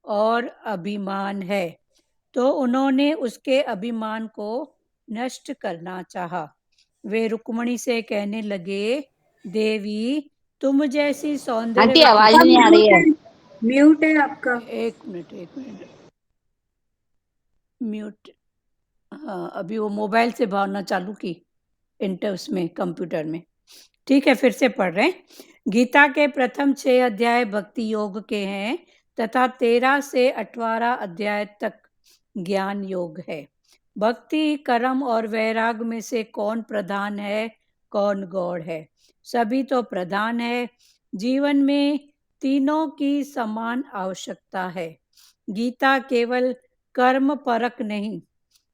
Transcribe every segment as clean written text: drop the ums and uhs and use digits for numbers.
और अभिमान है, तो उन्होंने उसके अभिमान को नष्ट करना चाहा। वे रुक्मणी से कहने लगे, देवी तुम जैसी आंटी सौंदर्यवती। आवाज आपका नहीं आ रही म्यूट है। है, म्यूट है आपका। एक मिनट म्यूट। हाँ, अभी वो मोबाइल से भावना चालू की इंटर उसमें कंप्यूटर में। ठीक है, फिर से पढ़ रहे हैं। गीता के प्रथम 6 अध्याय भक्ति योग के हैं तथा 13 से 18 अध्याय तक ज्ञान योग है। भक्ति, कर्म और वैराग में से कौन प्रधान है, कौन गौड़ है? सभी तो प्रधान है। जीवन में तीनों की समान आवश्यकता है। गीता केवल कर्म परक नहीं,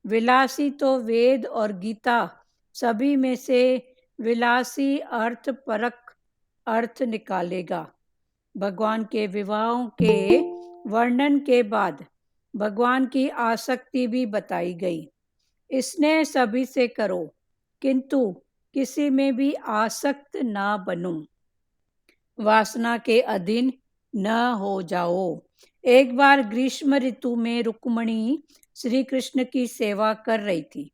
विलासी तो वेद और गीता सभी में से विलासी अर्थ परक अर्थ निकालेगा। भगवान के विवाहों के वर्णन के बाद भगवान की आसक्ति भी बताई गई। स्नेह सभी से करो, किंतु किसी में भी आसक्त ना बनो, वासना के अधीन न हो जाओ। एक बार ग्रीष्म ऋतु में रुक्मणी श्री कृष्ण की सेवा कर रही थी।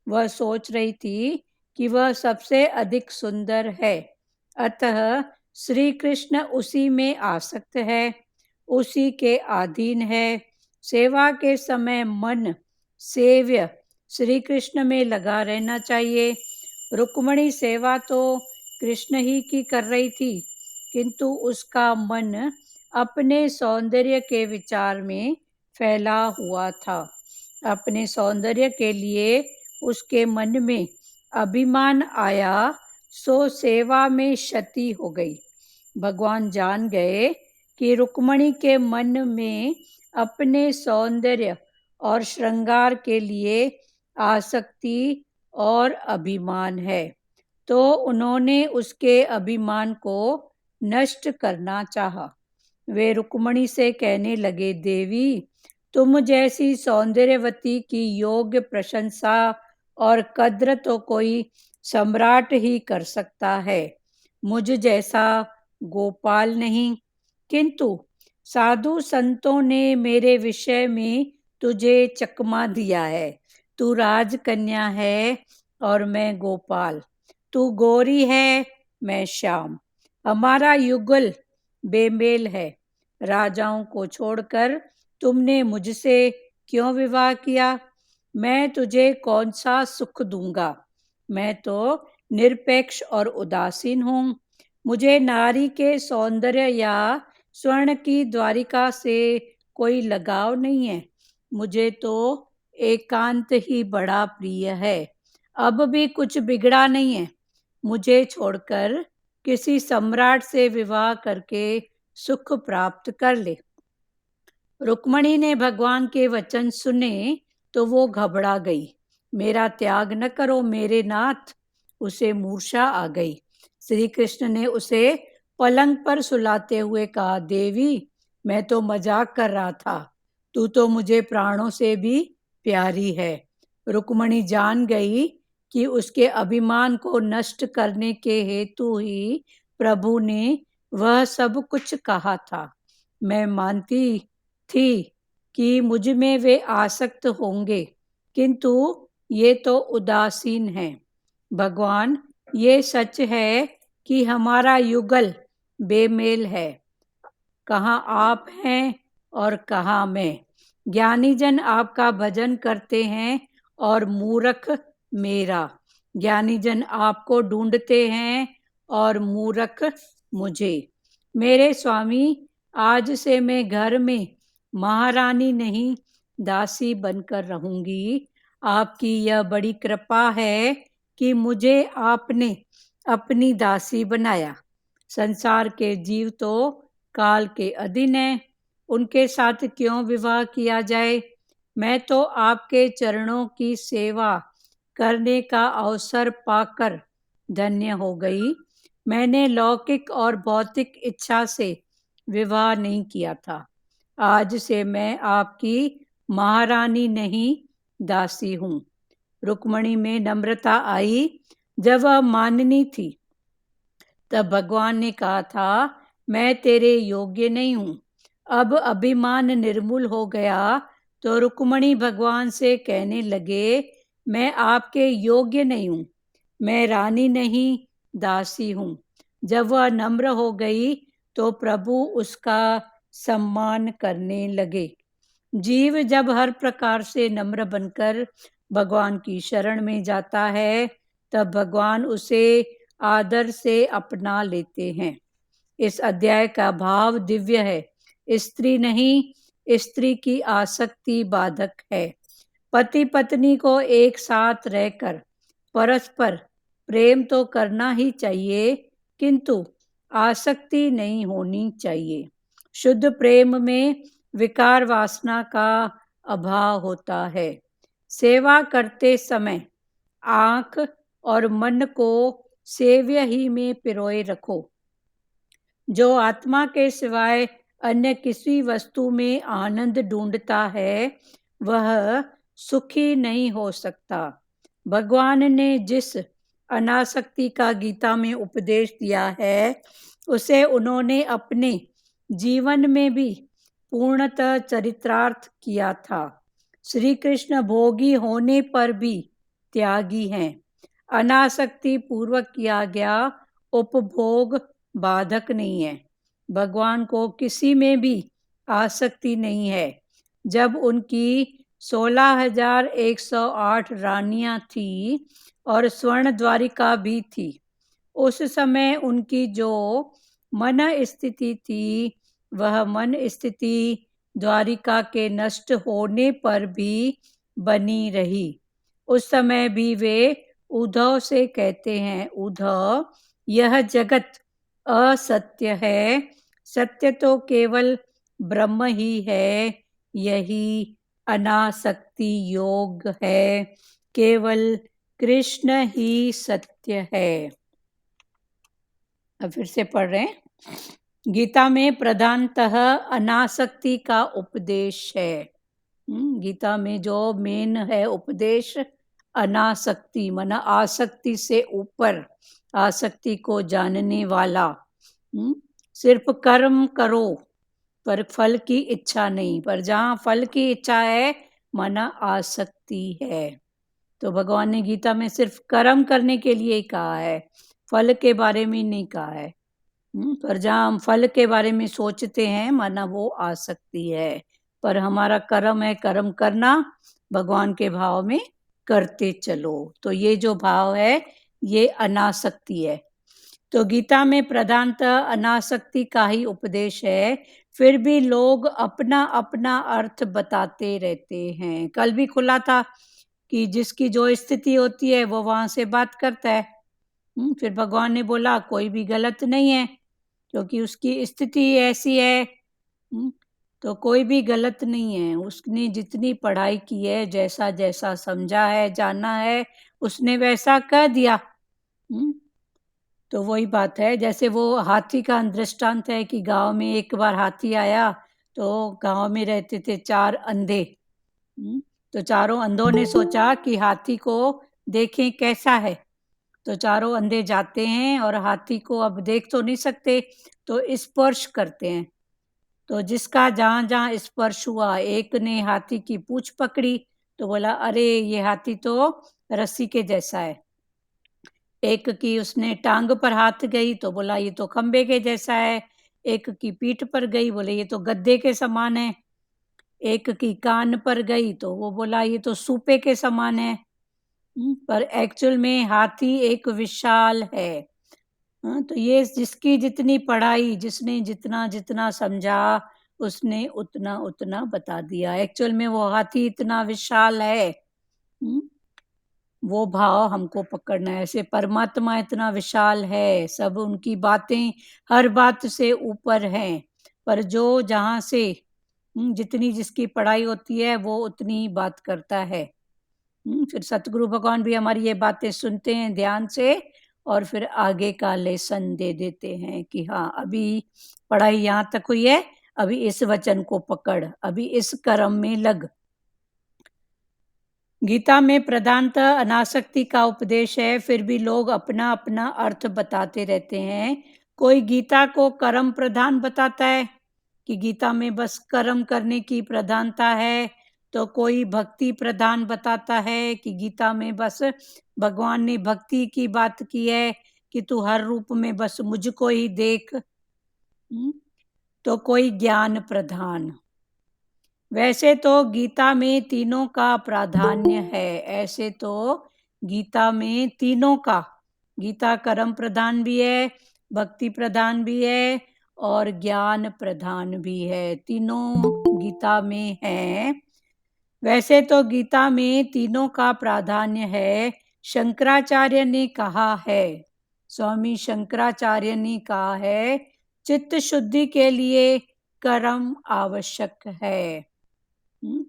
वह सोच रही थी कि वह सबसे अधिक सुंदर है, अतः श्री कृष्ण उसी में आसक्त है, उसी के अधीन है। सेवा के समय मन सेव्य श्री कृष्ण में लगा रहना चाहिए। रुक्मणी सेवा तो कृष्ण ही की कर रही थी, किंतु उसका मन अपने सौंदर्य के विचार में फैला हुआ था। अपने सौंदर्य के लिए उसके मन में अभिमान आया, सो सेवा में क्षति हो गई। भगवान जान गए कि रुक्मणी के मन में अपने सौंदर्य और श्रृंगार के लिए आसक्ति और अभिमान है, तो उन्होंने उसके अभिमान को नष्ट करना चाहा। वे रुक्मणी से कहने लगे, देवी तुम जैसी सौंदर्यवती की योग्य प्रशंसा और कद्र तो कोई सम्राट ही कर सकता है, मुझ जैसा गोपाल नहीं। किंतु साधु संतों ने मेरे विषय में तुझे चकमा दिया है। तू राजकन्या है और मैं गोपाल, तू गोरी है, मैं श्याम। हमारा युगल बेमेल है। राजाओं को छोड़कर तुमने मुझसे क्यों विवाह किया? मैं तुझे कौन सा सुख दूंगा? मैं तो निरपेक्ष और उदासीन हूँ। मुझे नारी के सौंदर्य या स्वर्ण की द्वारिका से कोई लगाव नहीं है। मुझे तो एकांत ही बड़ा प्रिय है। अब भी कुछ बिगड़ा नहीं है। मुझे छोड़कर किसी सम्राट से विवाह करके सुख प्राप्त कर ले। रुक्मणी ने भगवान के वचन सुने तो वो घबरा गई। मेरा त्याग न करो मेरे नाथ। उसे मूर्छा आ गई। श्री कृष्ण ने उसे पलंग पर सुलाते हुए कहा, देवी मैं तो मजाक कर रहा था, तू तो मुझे प्राणों से भी प्यारी है। रुक्मणी जान गई कि उसके अभिमान को नष्ट करने के हेतु ही प्रभु ने वह सब कुछ कहा था। मैं मानती थी कि मुझ में वे आसक्त होंगे, किंतु ये तो उदासीन हैं। भगवान, ये सच है कि हमारा युगल बेमेल है। कहाँ आप हैं और कहाँ मैं। ज्ञानी जन आपका भजन करते हैं और मूर्ख मेरा। ज्ञानी जन आपको ढूंढते हैं और मूर्ख मुझे। मेरे स्वामी, आज से मैं घर में महारानी नहीं दासी बनकर रहूंगी। आपकी यह बड़ी कृपा है कि मुझे आपने अपनी दासी बनाया। संसार के जीव तो काल के अधीन है, उनके साथ क्यों विवाह किया जाए? मैं तो आपके चरणों की सेवा करने का अवसर पाकर धन्य हो गई। मैंने लौकिक और भौतिक इच्छा से विवाह नहीं किया था। आज से मैं आपकी महारानी नहीं दासी हूँ। रुक्मणी में नम्रता आई। जब वह माननी थी तब भगवान ने कहा था, मैं तेरे योग्य नहीं हूँ। अब अभिमान निर्मूल हो गया तो रुक्मणी भगवान से कहने लगे, मैं आपके योग्य नहीं हूँ, मैं रानी नहीं दासी हूँ। जब वह नम्र हो गई तो प्रभु उसका सम्मान करने लगे। जीव जब हर प्रकार से नम्र बनकर भगवान की शरण में जाता है तब भगवान उसे आदर से अपना लेते हैं। इस अध्याय का भाव दिव्य है। स्त्री नहीं, स्त्री की आसक्ति बाधक है। पति पत्नी को एक साथ रहकर परस्पर प्रेम तो करना ही चाहिए, किंतु आसक्ति नहीं होनी चाहिए। शुद्ध प्रेम में विकार वासना का अभाव होता है। सेवा करते समय आंख और मन को सेव्य ही में पिरोए रखो। जो आत्मा के सिवाय अन्य किसी वस्तु में आनंद ढूंढता है वह सुखी नहीं हो सकता। भगवान ने जिस अनासक्ति का गीता में उपदेश दिया है उसे उन्होंने अपने जीवन में भी पूर्णतः चरितार्थ किया था। श्री कृष्ण भोगी होने पर भी त्यागी हैं। अनासक्ति पूर्वक किया गया उपभोग बाधक नहीं है। भगवान को किसी में भी आसक्ति नहीं है। जब उनकी 16,108 रानियां थी और स्वर्ण द्वारिका भी थी, उस समय उनकी जो मन स्थिति थी वह मन स्थिति द्वारिका के नष्ट होने पर भी बनी रही। उस समय भी वे उद्धव से कहते हैं, उद्धव, यह जगत असत्य है, सत्य तो केवल ब्रह्म ही है, यही अनासक्ति योग है, केवल कृष्ण ही सत्य है। अब फिर से पढ़ रहे हैं। गीता में प्रधानतः अनासक्ति का उपदेश है। गीता में जो मेन है उपदेश अनासक्ति, माना आसक्ति से ऊपर, आसक्ति को जानने वाला। सिर्फ कर्म करो पर फल की इच्छा नहीं, पर जहाँ फल की इच्छा है माना आसक्ति है। तो भगवान ने गीता में सिर्फ कर्म करने के लिए ही कहा है, फल के बारे में नहीं कहा है। पर जहाँ हम फल के बारे में सोचते हैं माना वो आसक्ति है। पर हमारा कर्म है कर्म करना, भगवान के भाव में करते चलो। तो ये जो भाव है ये अनासक्ति है। तो गीता में प्रधानतः अनासक्ति का ही उपदेश है, फिर भी लोग अपना अपना अर्थ बताते रहते हैं। कल भी खुला था कि जिसकी जो स्थिति होती है वो वहां से बात करता है। फिर भगवान ने बोला कोई भी गलत नहीं है क्योंकि उसकी स्थिति ऐसी है। तो कोई भी गलत नहीं है। उसने जितनी पढ़ाई की है, जैसा जैसा समझा है, जाना है, उसने वैसा कह दिया। तो वही बात है, जैसे वो हाथी का दृष्टांत है कि गांव में एक बार हाथी आया तो गांव में रहते थे 4 अंधे। तो चारों अंधों ने सोचा कि हाथी को देखें कैसा है। तो चारों अंधे जाते हैं और हाथी को अब देख तो नहीं सकते तो स्पर्श करते हैं। तो जिसका जहाँ जहाँ स्पर्श हुआ, एक ने हाथी की पूंछ पकड़ी तो बोला अरे ये हाथी तो रस्सी के जैसा है। एक की उसने टांग पर हाथ गई तो बोला ये तो खंबे के जैसा है। एक की पीठ पर गई, बोले ये तो गद्दे के समान है। एक की कान पर गई तो वो बोला ये तो सूपे के समान है। पर एक्चुअल में हाथी एक विशाल है। तो ये जिसकी जितनी पढ़ाई, जिसने जितना जितना समझा उसने उतना उतना बता दिया। एक्चुअल में वो हाथी इतना विशाल है। वो भाव हमको पकड़ना है। ऐसे परमात्मा इतना विशाल है, सब उनकी बातें हर बात से ऊपर हैं। पर जो जहाँ से जितनी जिसकी पढ़ाई होती है वो उतनी बात करता है। फिर सतगुरु भगवान भी हमारी ये बातें सुनते हैं ध्यान से और फिर आगे का लेसन दे देते हैं कि हाँ अभी पढ़ाई यहाँ तक हुई है, अभी इस वचन को पकड़, अभी इस कर्म में लग। गीता में प्रधानतः अनासक्ति का उपदेश है, फिर भी लोग अपना अपना अर्थ बताते रहते हैं। कोई गीता को कर्म प्रधान बताता है, कि गीता में बस कर्म करने की प्रधानता है, तो कोई भक्ति प्रधान बताता है कि गीता में बस भगवान ने भक्ति की बात की है कि तू हर रूप में बस मुझको ही देख। तो कोई ज्ञान प्रधान। वैसे तो गीता में तीनों का प्राधान्य है, ऐसे तो गीता में तीनों का, गीता कर्म प्रधान भी है, भक्ति प्रधान भी है और ज्ञान प्रधान भी है, तीनों गीता में है। वैसे तो गीता में तीनों का प्राधान्य है। शंकराचार्य ने कहा है, स्वामी शंकराचार्य ने कहा है, चित्त शुद्धि के लिए कर्म आवश्यक है।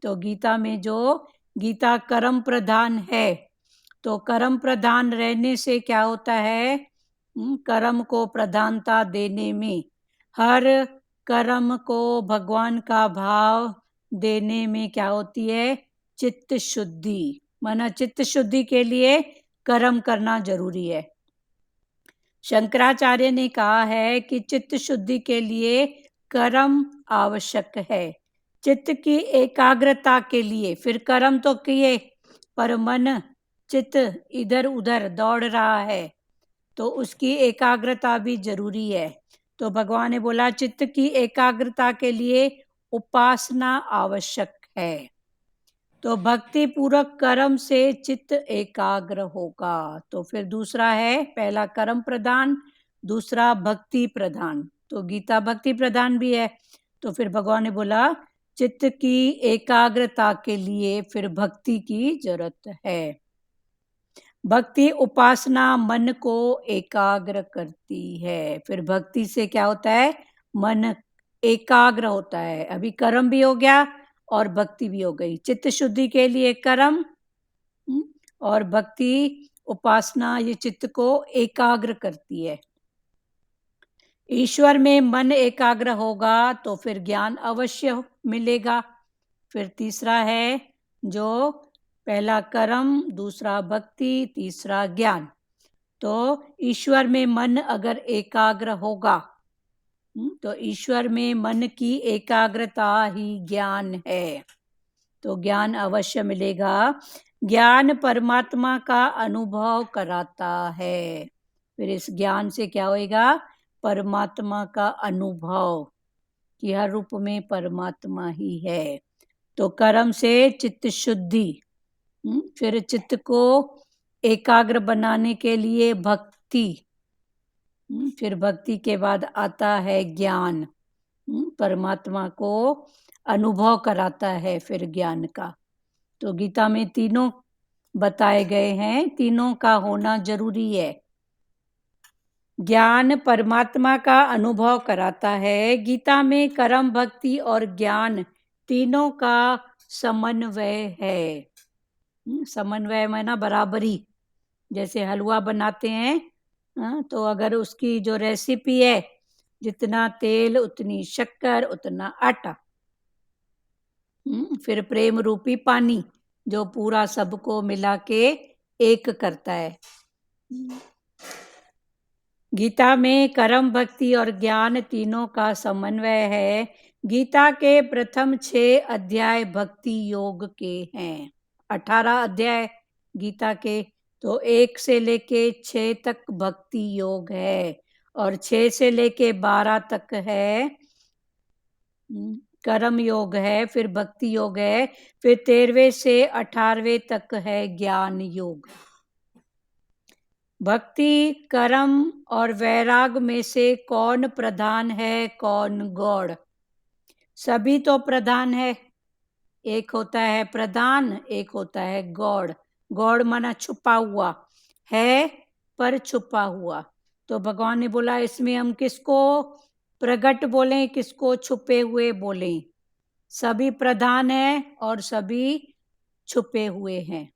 तो गीता में जो गीता कर्म प्रधान है, तो कर्म प्रधान रहने से क्या होता है, कर्म को प्रधानता देने में, हर कर्म को भगवान का भाव देने में क्या होती है, चित्त शुद्धि। माना चित्त शुद्धि के लिए कर्म करना जरूरी है। शंकराचार्य ने कहा है कि चित्त शुद्धि के लिए कर्म आवश्यक है। चित्त की एकाग्रता के लिए, फिर कर्म तो किए पर मन चित्त इधर उधर दौड़ रहा है, तो उसकी एकाग्रता भी जरूरी है। तो भगवान ने बोला चित्त की एकाग्रता के लिए उपासना आवश्यक है। तो भक्ति पूर्वक कर्म से चित्त एकाग्र होगा। तो फिर दूसरा है, पहला कर्म प्रधान, दूसरा भक्ति प्रधान। तो गीता भक्ति प्रधान भी है, तो फिर भगवान ने बोला चित्त की एकाग्रता के लिए फिर भक्ति की जरूरत है। भक्ति उपासना मन को एकाग्र करती है। फिर भक्ति से क्या होता है, मन एकाग्र होता है। अभी कर्म भी हो गया और भक्ति भी हो गई। चित्त शुद्धि के लिए कर्म और भक्ति उपासना ये चित्त को एकाग्र करती है। ईश्वर में मन एकाग्र होगा तो फिर ज्ञान अवश्य मिलेगा। फिर तीसरा है, जो पहला कर्म, दूसरा भक्ति, तीसरा ज्ञान। तो ईश्वर में मन अगर एकाग्र होगा, तो ईश्वर में मन की एकाग्रता ही ज्ञान है, तो ज्ञान अवश्य मिलेगा। ज्ञान परमात्मा का अनुभव कराता है। फिर इस ज्ञान से क्या होएगा, परमात्मा का अनुभव, कि हर रूप में परमात्मा ही है। तो कर्म से चित्त शुद्धि, फिर चित्त को एकाग्र बनाने के लिए भक्ति, फिर भक्ति के बाद आता है ज्ञान, परमात्मा को अनुभव कराता है फिर ज्ञान का। तो गीता में तीनों बताए गए हैं, तीनों का होना जरूरी है। ज्ञान परमात्मा का अनुभव कराता है। गीता में कर्म, भक्ति और ज्ञान तीनों का समन्वय है। समन्वय माना बराबरी। जैसे हलवा बनाते हैं, तो अगर उसकी जो रेसिपी है, जितना तेल उतनी शक्कर उतना आटा, फिर प्रेम रूपी पानी जो पूरा सबको मिला के एक करता है। गीता में कर्म, भक्ति और ज्ञान तीनों का समन्वय है। गीता के प्रथम 6 अध्याय भक्ति योग के हैं। 18 अध्याय गीता के, तो 1 से लेके 6 तक भक्ति योग है और 6 से लेके 12 तक है कर्म योग है, फिर भक्ति योग है, फिर 13वें से 18वें तक है ज्ञान योग। भक्ति, कर्म और वैराग में से कौन प्रधान है, कौन गौड़? सभी तो प्रधान है। एक होता है प्रधान, एक होता है गौड़। गौड़ माना छुपा हुआ है, पर छुपा हुआ। तो भगवान ने बोला इसमें हम किसको प्रगट बोलें, किसको छुपे हुए बोलें? सभी प्रधान है और सभी छुपे हुए हैं।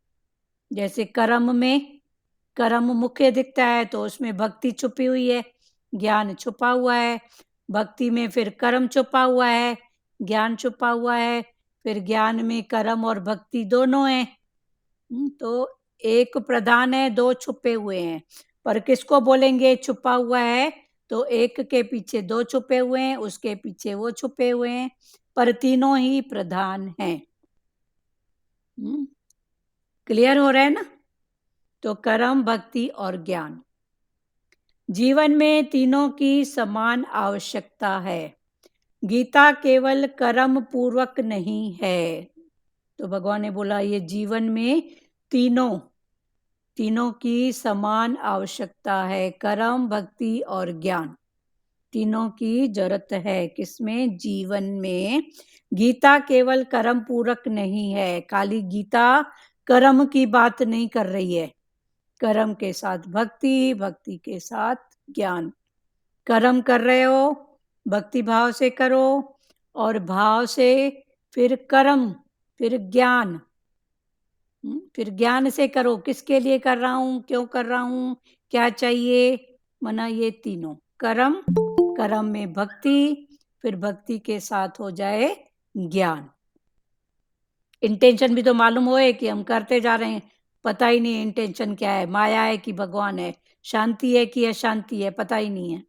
जैसे कर्म में कर्म मुख्य दिखता है, तो उसमें भक्ति छुपी हुई है, ज्ञान छुपा हुआ है। भक्ति में फिर कर्म छुपा हुआ है, ज्ञान छुपा हुआ है। फिर ज्ञान में कर्म और भक्ति दोनों हैं। तो एक प्रधान है, 2 छुपे हुए हैं। पर किसको बोलेंगे छुपा हुआ है? तो एक के पीछे दो छुपे हुए हैं, उसके पीछे वो छुपे हुए हैं, पर तीनों ही प्रधान हैं। क्लियर हो रहा है ना? तो कर्म, भक्ति और ज्ञान, जीवन में तीनों की समान आवश्यकता है। गीता केवल कर्म पूर्वक नहीं है। तो भगवान ने बोला ये जीवन में तीनों की समान आवश्यकता है, कर्म, भक्ति और ज्ञान, तीनों की जरूरत है। किसमें? जीवन में। गीता केवल कर्म पूरक नहीं है। खाली गीता कर्म की बात नहीं कर रही है। कर्म के साथ भक्ति, भक्ति के साथ ज्ञान। कर्म कर रहे हो, भक्ति भाव से करो, और भाव से फिर कर्म, फिर ज्ञान, फिर ज्ञान से करो। किसके लिए कर रहा हूं, क्यों कर रहा हूं, क्या चाहिए, मना ये तीनों। कर्म में भक्ति, फिर भक्ति के साथ हो जाए ज्ञान। इंटेंशन भी तो मालूम होए कि हम करते जा रहे हैं, पता ही नहीं इंटेंशन क्या है, माया है कि भगवान है, शांति है कि अशांति है, पता ही नहीं है।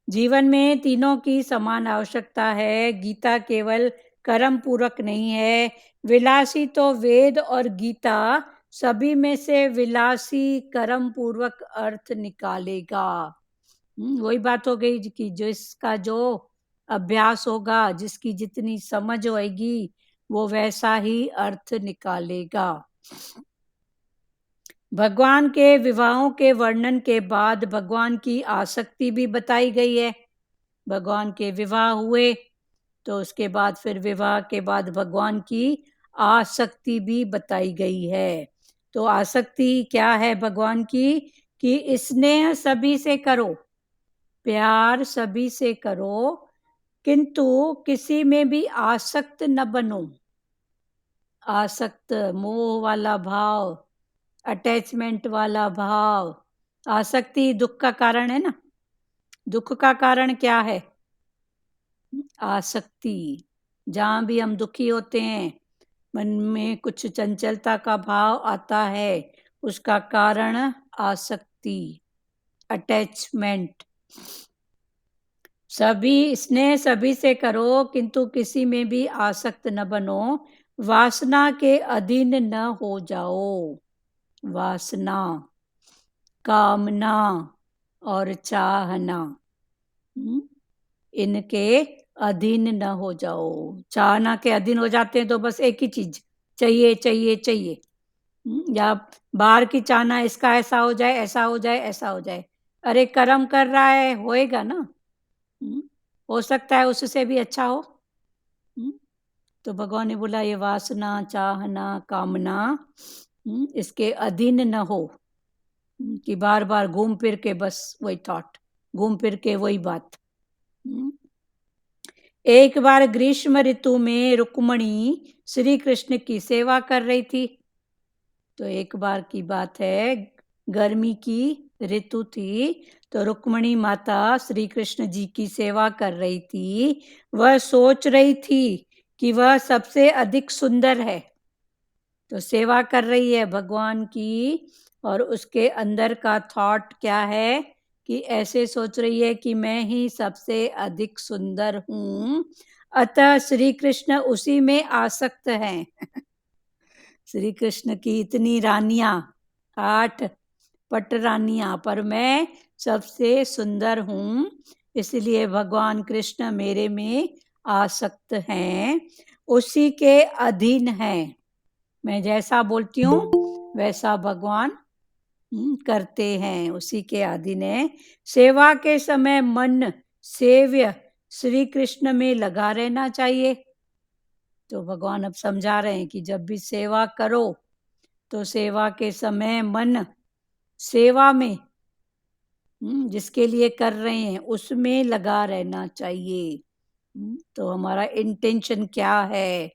जीवन में तीनों की समान आवश्यकता है। गीता केवल कर्म पूरक नहीं है। विलासी तो वेद और गीता सभी में से विलासी कर्म पूर्वक अर्थ निकालेगा। वही बात हो गई कि जिसका जो अभ्यास होगा, जिसकी जितनी समझ होगी, वो वैसा ही अर्थ निकालेगा। भगवान के विवाहों के वर्णन के बाद भगवान की आसक्ति भी बताई गई है। भगवान के विवाह हुए तो उसके बाद फिर विवाह के बाद भगवान की आसक्ति भी बताई गई है। तो आसक्ति क्या है भगवान की? कि स्नेह सभी से करो, प्यार सभी से करो, किंतु किसी में भी आसक्त न बनो। आसक्त, मोह वाला भाव, अटैचमेंट वाला भाव। आसक्ति दुख का कारण है ना। दुख का कारण क्या है? आसक्ति। जहां भी हम दुखी होते हैं, मन में कुछ चंचलता का भाव आता है, उसका कारण आसक्ति, अटैचमेंट। सभी स्नेह सभी से करो, किंतु किसी में भी आसक्त न बनो, वासना के अधीन न हो जाओ। वासना, कामना और चाहना, इनके अधीन न हो जाओ। चाहना के अधीन हो जाते हैं तो बस एक ही चीज चाहिए चाहिए चाहिए, या बाहर की चाहना, इसका ऐसा हो जाए, ऐसा हो जाए, ऐसा हो जाए। अरे कर्म कर रहा है, होएगा ना। हो सकता है उससे भी अच्छा हो। तो भगवान ने बोला ये वासना, चाहना, कामना, इसके अधीन न हो, कि बार बार घूम फिर के बस वही थॉट, घूम फिर के वही बात। एक बार ग्रीष्म ऋतु में रुक्मणी श्री कृष्ण की सेवा कर रही थी। तो एक बार की बात है, गर्मी की ऋतु थी, तो रुक्मणी माता श्री कृष्ण जी की सेवा कर रही थी। वह सोच रही थी कि वह सबसे अधिक सुंदर है। तो सेवा कर रही है भगवान की, और उसके अंदर का थॉट क्या है कि ऐसे सोच रही है कि मैं ही सबसे अधिक सुंदर हूं। अतः श्री कृष्ण उसी में आसक्त हैं। श्री कृष्ण की इतनी रानियां, 8 पट रानियां, पर मैं सबसे सुंदर हूं, इसलिए भगवान कृष्ण मेरे में आसक्त हैं, उसी के अधीन हैं। मैं जैसा बोलती हूँ वैसा भगवान करते हैं, उसी के अधीन है। सेवा के समय मन सेव्य श्री कृष्ण में लगा रहना चाहिए। तो भगवान अब समझा रहे हैं कि जब भी सेवा करो तो सेवा के समय मन सेवा में, जिसके लिए कर रहे हैं उसमें लगा रहना चाहिए। तो हमारा इंटेंशन क्या है,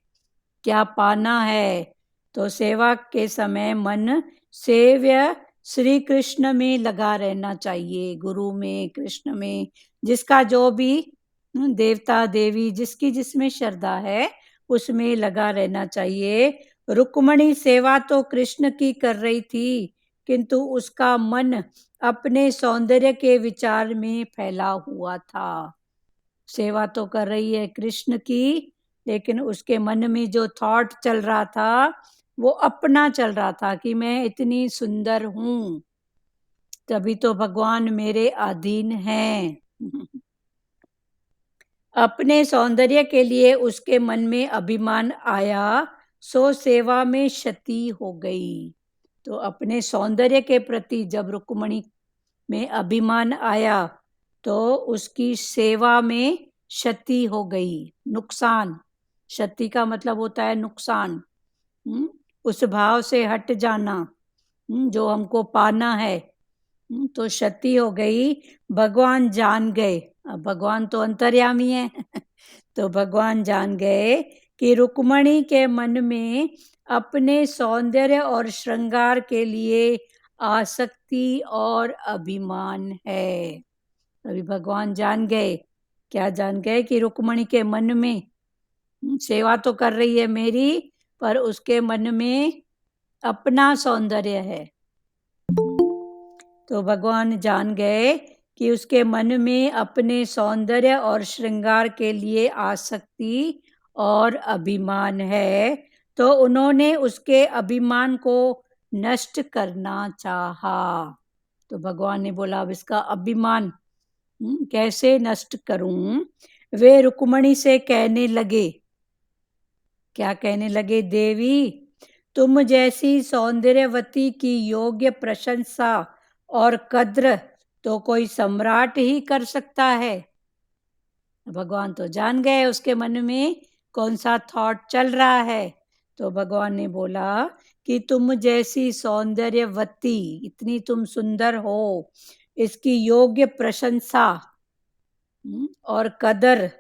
क्या पाना है? तो सेवा के समय मन सेव्य श्री कृष्ण में लगा रहना चाहिए, गुरु में, कृष्ण में, जिसका जो भी देवता देवी, जिसकी जिसमें श्रद्धा है उसमें लगा रहना चाहिए। रुक्मणी सेवा तो कृष्ण की कर रही थी, किंतु उसका मन अपने सौंदर्य के विचार में फैला हुआ था। सेवा तो कर रही है कृष्ण की, लेकिन उसके मन में जो थॉट चल रहा था वो अपना चल रहा था कि मैं इतनी सुंदर हूं, तभी तो भगवान मेरे अधीन हैं। अपने सौंदर्य के लिए उसके मन में अभिमान आया, सो सेवा में क्षति हो गई। तो अपने सौंदर्य के प्रति जब रुक्मणी में अभिमान आया तो उसकी सेवा में क्षति हो गई, नुकसान। क्षति का मतलब होता है नुकसान। उस भाव से हट जाना, जो हमको पाना है। तो क्षति हो गई। भगवान जान गए, अब भगवान तो अंतर्यामी है तो भगवान जान गए कि रुक्मणी के मन में अपने सौंदर्य और श्रृंगार के लिए आसक्ति और अभिमान है। अभी भगवान जान गए, क्या जान गए कि रुक्मणी के मन में सेवा तो कर रही है मेरी, पर उसके मन में अपना सौंदर्य है। तो भगवान जान गए कि उसके मन में अपने सौंदर्य और श्रृंगार के लिए आसक्ति और अभिमान है, तो उन्होंने उसके अभिमान को नष्ट करना चाहा। तो भगवान ने बोला अब इसका अभिमान कैसे नष्ट करूं। वे रुक्मणी से कहने लगे, क्या कहने लगे? देवी, तुम जैसी सौंदर्यवती की योग्य प्रशंसा और कद्र तो कोई सम्राट ही कर सकता है। भगवान तो जान गए उसके मन में कौन सा थॉट चल रहा है। तो भगवान ने बोला कि तुम जैसी सौंदर्यवती, इतनी तुम सुंदर हो, इसकी योग्य प्रशंसा और कदर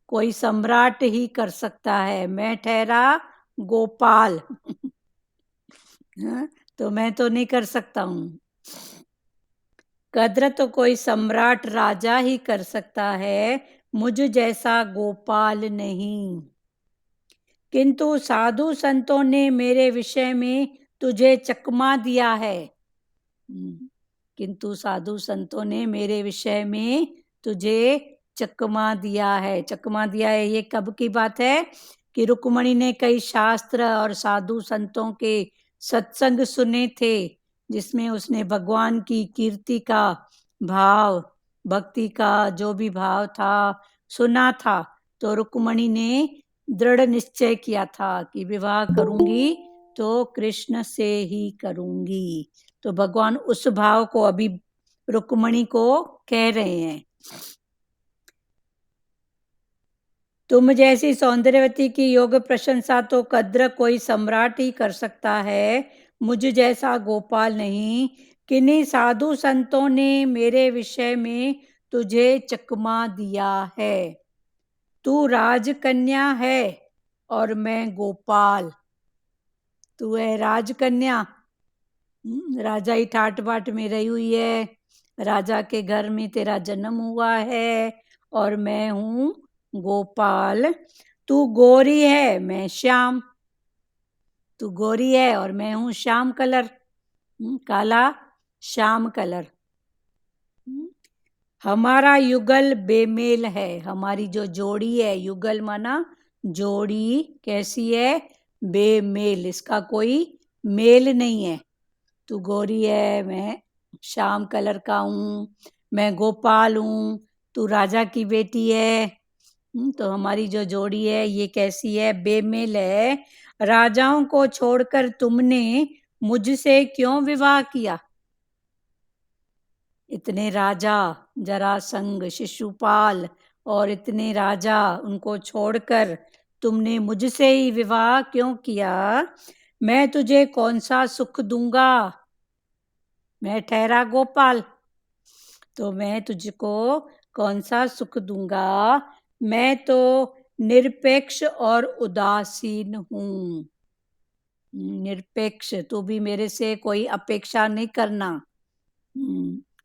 कोई सम्राट ही कर सकता है। मैं ठहरा गोपाल तो मैं तो नहीं कर सकता हूं। कद्र तो कोई सम्राट राजा ही कर सकता है, मुझ जैसा गोपाल नहीं। किंतु साधु संतों ने मेरे विषय में तुझे चकमा दिया है। किंतु साधु संतों ने मेरे विषय में तुझे चकमा दिया है। चकमा दिया है, ये कब की बात है कि रुक्मणी ने कई शास्त्र और साधु संतों के सत्संग सुने थे, जिसमें उसने भगवान की कीर्ति का भाव, भक्ति का जो भी भाव था सुना था। तो रुक्मणी ने दृढ़ निश्चय किया था कि विवाह करूंगी तो कृष्ण से ही करूंगी। तो भगवान उस भाव को अभी रुक्मणी को कह रहे हैं। तुम जैसी सौंदर्यवती की योग प्रशंसा तो कद्र कोई सम्राट ही कर सकता है, मुझ जैसा गोपाल नहीं। किन्हीं साधु संतों ने मेरे विषय में तुझे चकमा दिया है। तू राजकन्या है और मैं गोपाल। तू है राजकन्या, राजा ही ठाट बाट में रही हुई है, राजा के घर में तेरा जन्म हुआ है, और मैं हूं गोपाल। तू गोरी है, मैं श्याम। तू गोरी है और मैं हूं श्याम कलर, काला श्याम कलर। हमारा युगल बेमेल है। हमारी जो जोड़ी है, युगल माना जोड़ी, कैसी है? बेमेल, इसका कोई मेल नहीं है। तू गोरी है, मैं श्याम कलर का हूँ, मैं गोपाल हूँ, तू राजा की बेटी है। तो हमारी जो जोड़ी है ये कैसी है? बेमेल है। राजाओं को छोड़कर तुमने मुझसे क्यों विवाह किया? इतने राजा, जरासंध, शिशुपाल और इतने राजा, उनको छोड़कर तुमने मुझसे ही विवाह क्यों किया? मैं तुझे कौन सा सुख दूंगा? मैं ठहरा गोपाल, तो मैं तुझको कौन सा सुख दूंगा? मैं तो निरपेक्ष और उदासीन हूं। निरपेक्ष, तू भी मेरे से कोई अपेक्षा नहीं करना।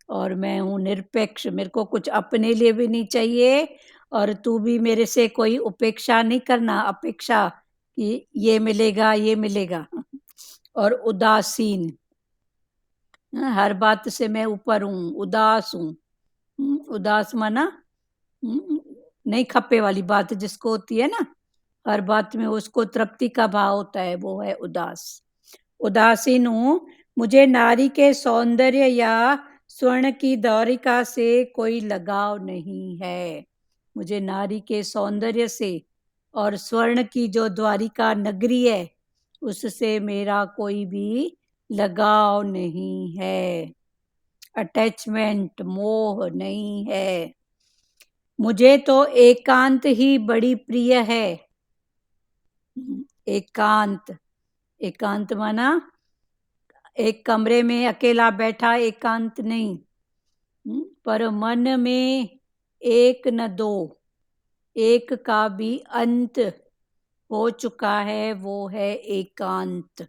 और मैं हूं निरपेक्ष, मेरे को कुछ अपने लिए भी नहीं चाहिए, और तू भी मेरे से कोई उपेक्षा नहीं करना, अपेक्षा कि ये मिलेगा ये मिलेगा। और उदासीन, हर बात से मैं ऊपर हूँ, उदास हूँ। उदास माना नहीं खप्पे वाली बात जिसको होती है ना, हर बात में उसको तृप्ति का भाव होता है, वो है उदास। उदासीन हूँ, मुझे नारी के सौंदर्य या स्वर्ण की द्वारिका से कोई लगाव नहीं है। मुझे नारी के सौंदर्य से और स्वर्ण की जो द्वारिका नगरी है, उससे मेरा कोई भी लगाव नहीं है। अटैचमेंट, मोह नहीं है। मुझे तो एकांत ही बड़ी प्रिय है। एकांत, एकांत माना एक कमरे में अकेला बैठा एकांत नहीं, पर मन में एक न दो, एक का भी अंत हो चुका है, वो है एकांत।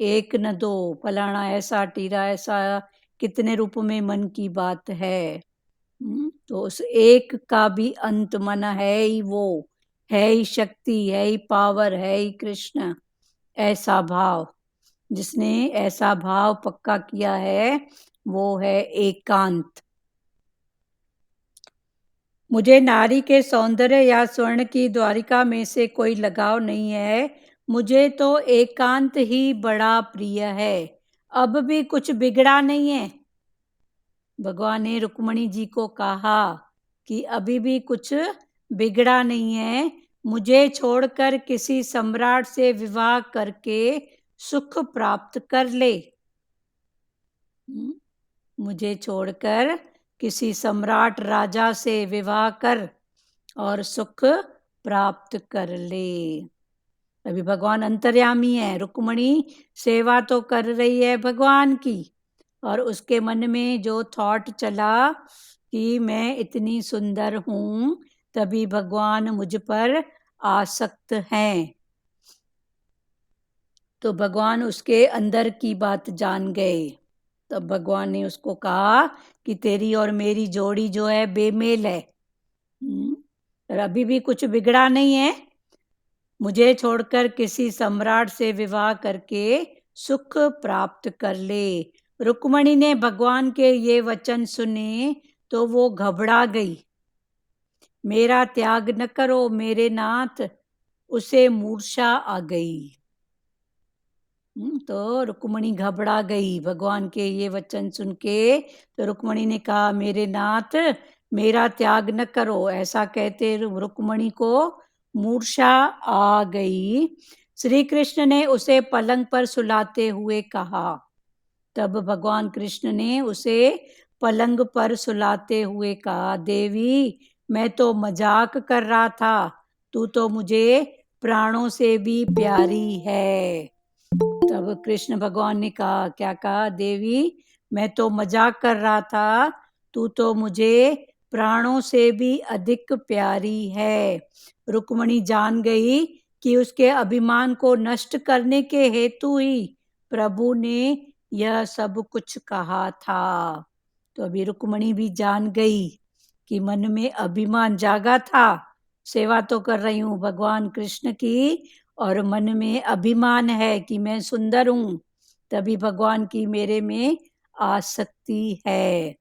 एक न दो, फलाना ऐसा, टीरा ऐसा, कितने रूप में मन की बात है। तो उस एक का भी अंत मना है ही, वो है ही शक्ति, है ही पावर, है ही कृष्ण। ऐसा भाव, जिसने ऐसा भाव पक्का किया है, वो है एकांत। मुझे नारी के सौंदर्य या स्वर्ण की द्वारिका में से कोई लगाव नहीं है। मुझे तो एकांत ही बड़ा प्रिय है। अब भी कुछ बिगड़ा नहीं है। भगवान ने रुक्मणी जी को कहा कि अभी भी कुछ बिगड़ा नहीं है। मुझे छोड़कर किसी सम्राट से विवाह करके सुख प्राप्त कर ले। मुझे छोड़कर किसी सम्राट राजा से विवाह कर और सुख प्राप्त कर ले। अभी भगवान अंतर्यामी है, रुक्मणी सेवा तो कर रही है भगवान की, और उसके मन में जो थॉट चला कि मैं इतनी सुंदर हूं, तभी भगवान मुझ पर आसक्त हैं। तो भगवान उसके अंदर की बात जान गए। तब भगवान ने उसको कहा कि तेरी और मेरी जोड़ी जो है बेमेल है, और अभी भी कुछ बिगड़ा नहीं है। मुझे छोड़कर किसी सम्राट से विवाह करके सुख प्राप्त कर ले। रुक्मणी ने भगवान के ये वचन सुने तो वो घबरा गई। मेरा त्याग न करो मेरे नाथ, उसे मूर्छा आ गई। तो रुक्मणी घबरा गई भगवान के ये वचन सुन के। तो रुक्मणी ने कहा, मेरे नाथ मेरा त्याग न करो। ऐसा कहते रुक्मणी को मूर्छा आ गई। श्री कृष्ण ने उसे पलंग पर सुलाते हुए कहा। तब भगवान कृष्ण ने उसे पलंग पर सुलाते हुए कहा, देवी मैं तो मजाक कर रहा था, तू तो मुझे प्राणों से भी प्यारी है। तब कृष्ण भगवान ने कहा, क्या कहा, देवी मैं तो मजाक कर रहा था, तू तो मुझे प्राणों से भी अधिक प्यारी है। रुक्मणी जान गई कि उसके अभिमान को नष्ट करने के हेतु ही प्रभु ने यह सब कुछ कहा था। तो अभी रुक्मणी भी जान गई कि मन में अभिमान जागा था, सेवा तो कर रही हूँ भगवान कृष्ण की, और मन में अभिमान है कि मैं सुंदर हूँ, तभी भगवान की मेरे में आसक्ति है।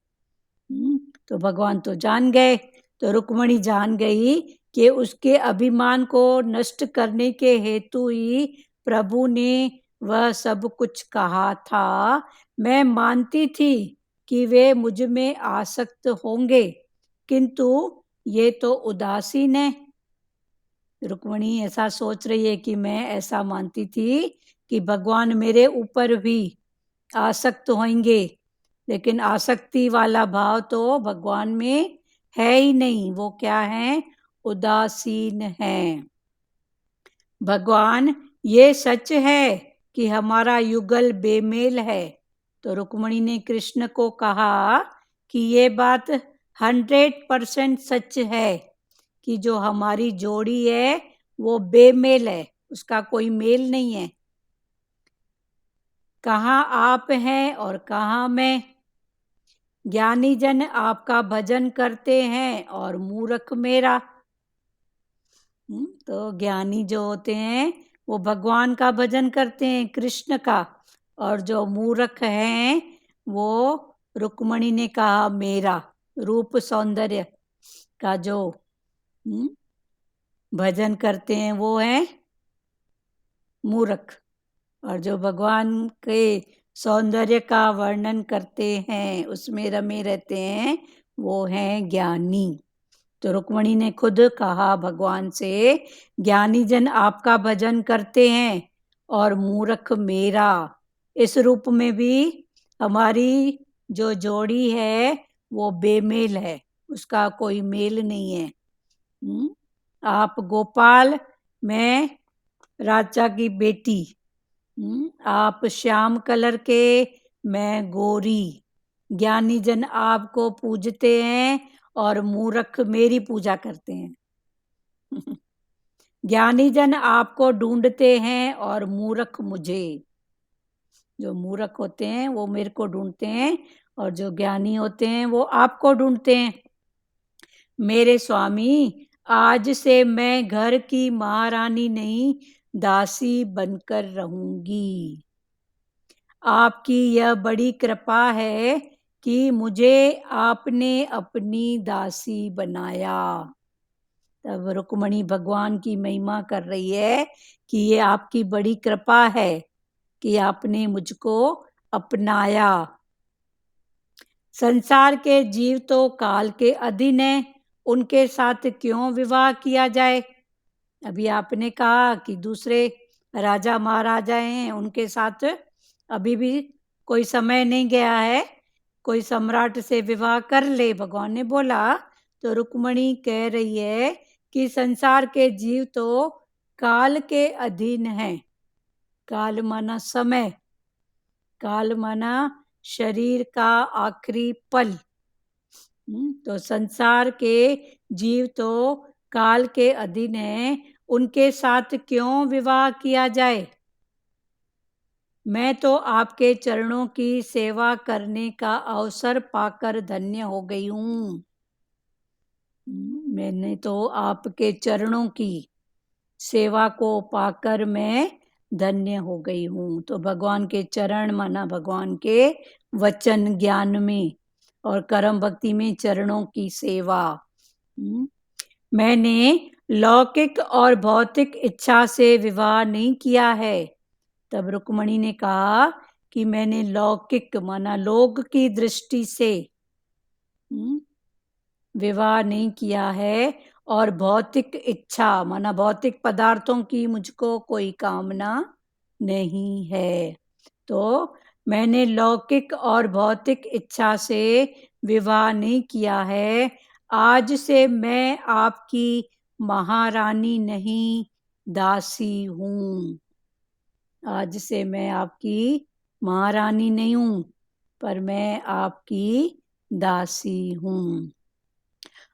तो भगवान तो जान गए। तो रुक्मणी जान गई कि उसके अभिमान को नष्ट करने के हेतु ही प्रभु ने वह सब कुछ कहा था। मैं मानती थी कि वे मुझ में आसक्त होंगे, किंतु ये तो उदासीन है। रुक्मणी ऐसा सोच रही है कि मैं ऐसा मानती थी कि भगवान मेरे ऊपर भी आसक्त होंगे, लेकिन आसक्ति वाला भाव तो भगवान में है ही नहीं। वो क्या है, उदासीन है। भगवान ये सच है कि हमारा युगल बेमेल है। तो रुक्मणी ने कृष्ण को कहा कि ये बात 100% सच है कि जो हमारी जोड़ी है वो बेमेल है, उसका कोई मेल नहीं है। कहाँ आप हैं और कहाँ मैं। ज्ञानी जन आपका भजन करते हैं और मूर्ख मेरा। तो ज्ञानी जो होते हैं वो भगवान का भजन करते हैं, कृष्ण का, और जो मूर्ख हैं वो रुक्मणी ने कहा मेरा। रूप सौंदर्य का जो भजन करते हैं वो है मूर्ख, और जो भगवान के सौंदर्य का वर्णन करते हैं उसमें रमे रहते हैं वो हैं ज्ञानी। तो रुक्मणी ने खुद कहा भगवान से, ज्ञानी जन आपका भजन करते हैं और मूर्ख मेरा। इस रूप में भी हमारी जो जोड़ी है वो बेमेल है, उसका कोई मेल नहीं है। आप गोपाल, मैं राजा की बेटी। आप श्याम कलर के, मैं गोरी। ज्ञानी जन आपको पूजते हैं और मूर्ख मेरी पूजा करते हैं। ज्ञानी जन आपको ढूंढते हैं और मूर्ख मुझे। जो मूर्ख होते हैं वो मेरे को ढूंढते हैं और जो ज्ञानी होते हैं वो आपको ढूंढते हैं। मेरे स्वामी, आज से मैं घर की महारानी नहीं, दासी बनकर रहूंगी। आपकी यह बड़ी कृपा है कि मुझे आपने अपनी दासी बनाया। तब रुक्मणी भगवान की महिमा कर रही है कि ये आपकी बड़ी कृपा है कि आपने मुझको अपनाया। संसार के जीव तो काल के अधीन है, उनके साथ क्यों विवाह किया जाए। अभी आपने कहा कि दूसरे राजा महाराजा हैं, उनके साथ अभी भी कोई समय नहीं गया है, कोई सम्राट से विवाह कर ले, भगवान ने बोला। तो रुक्मणी कह रही है कि संसार के जीव तो काल के अधीन हैं। काल माना समय, काल माना शरीर का आखिरी पल। तो संसार के जीव तो काल के अधीन हैं, उनके साथ क्यों विवाह किया जाए। मैं तो आपके चरणों की सेवा करने का अवसर पाकर धन्य हो गई हूँ। मैंने तो आपके चरणों की सेवा को पाकर मैं धन्य हो गई हूँ। तो भगवान के चरण माना भगवान के वचन ज्ञान में और कर्म भक्ति में चरणों की सेवा। मैंने लौकिक और भौतिक इच्छा से विवाह नहीं किया है। तब रुक्मणी ने कहा कि मैंने लौकिक माना लोक की दृष्टि से विवाह नहीं किया है, और भौतिक इच्छा माना भौतिक पदार्थों की मुझको कोई कामना नहीं है। तो मैंने लौकिक और भौतिक इच्छा से विवाह नहीं किया है। आज से मैं आपकी महारानी नहीं, दासी हूँ। आज से मैं आपकी महारानी नहीं हूँ, पर मैं आपकी दासी हूँ।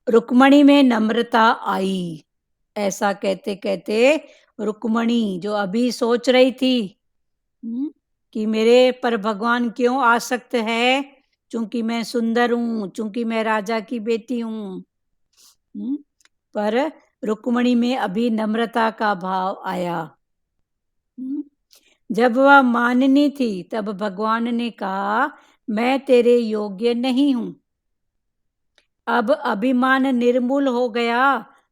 रुक्मणी में नम्रता आई। ऐसा कहते कहते रुक्मणी जो अभी सोच रही थी कि मेरे पर भगवान क्यों आसक्त है, चूंकि मैं सुंदर हूं, चूंकि मैं राजा की बेटी हूं, पर रुक्मणी में अभी नम्रता का भाव आया। जब वह माननी थी तब भगवान ने कहा, मैं तेरे योग्य नहीं हूं। अब अभिमान निर्मूल हो गया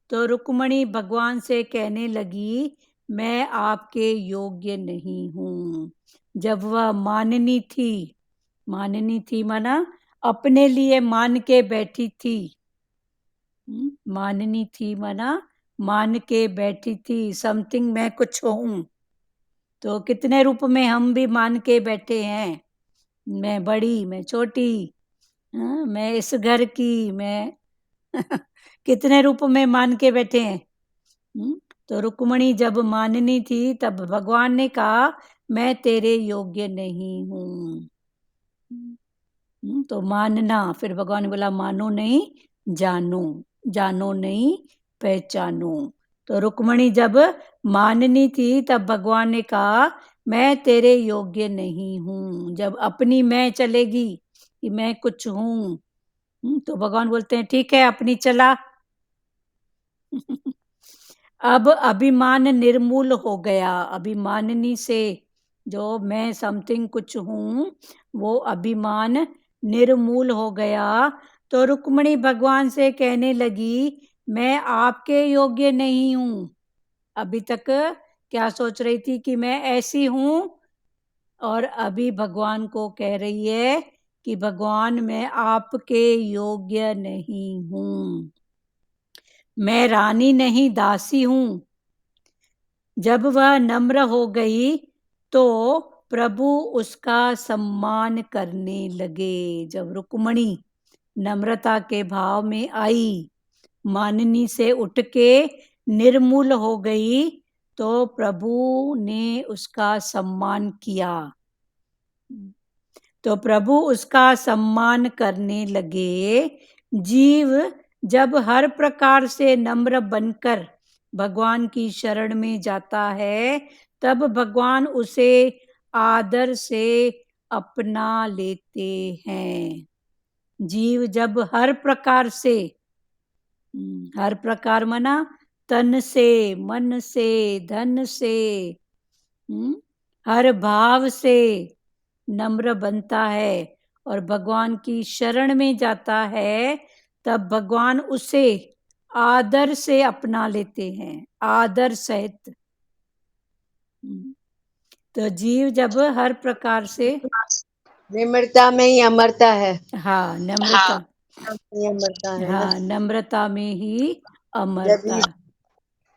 तो रुक्मणी भगवान से कहने लगी, मैं आपके योग्य नहीं हूं। जब वह माननी थी माना अपने लिए मान के बैठी थी। माननी थी माना मान के बैठी थी, समथिंग मैं कुछ हूं। तो कितने रूप में हम भी मान के बैठे हैं, मैं बड़ी, मैं छोटी, मैं इस घर की, मैं कितने रूप में मान के बैठे हैं। तो रुक्मणी जब माननी थी तब भगवान ने कहा, मैं तेरे योग्य नहीं हूँ। तो मानना, फिर भगवान ने बोला मानो नहीं जानो, जानो नहीं पहचानो। तो रुक्मणी जब माननी थी तब भगवान ने कहा, मैं तेरे योग्य नहीं हूँ। जब अपनी मैं चलेगी कि मैं कुछ हूँ, तो भगवान बोलते हैं ठीक है अपनी चला। अब अभिमान निर्मूल हो गया, अभिमाननी से जो मैं समथिंग कुछ हूँ, वो अभिमान निर्मूल हो गया। तो रुक्मिणी भगवान से कहने लगी, मैं आपके योग्य नहीं हूँ। अभी तक क्या सोच रही थी कि मैं ऐसी हूँ, और अभी भगवान को कह रही है कि भगवान मैं आपके योग्य नहीं हूँ, मैं रानी नहीं दासी हूँ। जब वह नम्र हो गई तो प्रभु उसका सम्मान करने लगे। जब रुक्मिणी नम्रता के भाव में आई, माननी से उठ के निर्मूल हो गई, तो प्रभु ने उसका सम्मान किया। तो प्रभु उसका सम्मान करने लगे। जीव जब हर प्रकार से नम्र बनकर भगवान की शरण में जाता है, तब भगवान उसे आदर से अपना लेते हैं। जीव जब हर प्रकार से, हर प्रकार मना तन से, मन से, धन से, हर भाव से नम्र बनता है और भगवान की शरण में जाता है, तब भगवान उसे आदर से अपना लेते हैं, आदर सहित। तो जीव जब हर प्रकार से, निम्रता में ही अमरता है। हाँ नम्रता, ही अमरता है ना। हाँ नम्रता में ही जब अमरता। ये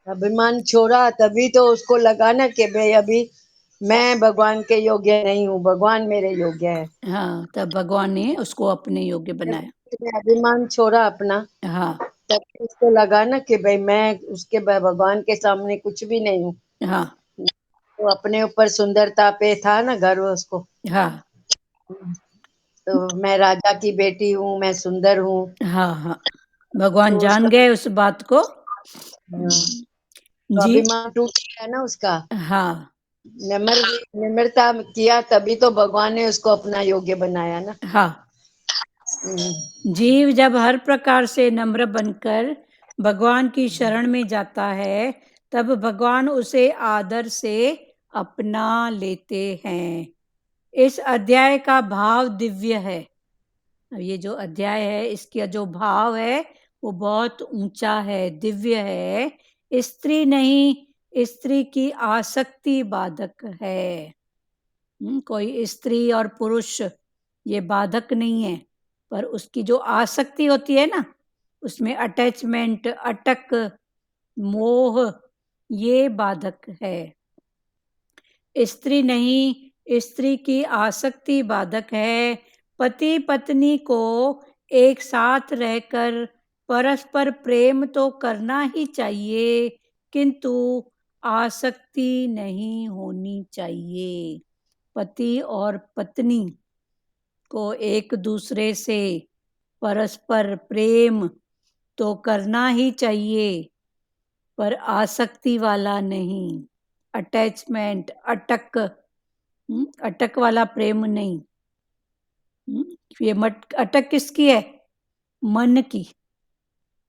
अभिमान छोड़ा तभी तो उसको लगा ना कि भाई अभी मैं भगवान के योग्य नहीं हूँ, भगवान मेरे योग्य है। हाँ, तब भगवान ने उसको अपने योग्य जब बनाया। उसने अभिमान छोड़ा अपना, हाँ तब उसको लगा ना कि भाई मैं उसके भगवान के सामने कुछ भी नहीं हूँ। हाँ तो अपने ऊपर सुंदरता पे था ना गर्व उसको, हाँ तो मैं राजा की बेटी हूँ, मैं सुंदर हूँ। हाँ हाँ, भगवान तो जान उसका गए उस बात को। तो जी अभिमान टूट गया ना उसका। हाँ निम्रता किया तभी तो भगवान ने उसको अपना योग्य बनाया ना। हाँ, जीव जब हर प्रकार से नम्र बनकर भगवान की शरण में जाता है, तब भगवान उसे आदर से अपना लेते हैं। इस अध्याय का भाव दिव्य है। ये जो अध्याय है, इसका जो भाव है वो बहुत ऊंचा है, दिव्य है। स्त्री नहीं, स्त्री की आसक्ति बाधक है। कोई स्त्री और पुरुष ये बाधक नहीं है, पर उसकी जो आसक्ति होती है ना, उसमें अटैचमेंट, अटक, मोह, ये बाधक है। स्त्री नहीं, स्त्री की आसक्ति बाधक है। पति पत्नी को एक साथ रहकर परस्पर प्रेम तो करना ही चाहिए, किंतु आसक्ति नहीं होनी चाहिए। पति और पत्नी को एक दूसरे से परस्पर प्रेम तो करना ही चाहिए, पर आसक्ति वाला नहीं, अटैचमेंट, अटक, अटक वाला प्रेम नहीं। ये अटक किसकी है? मन की।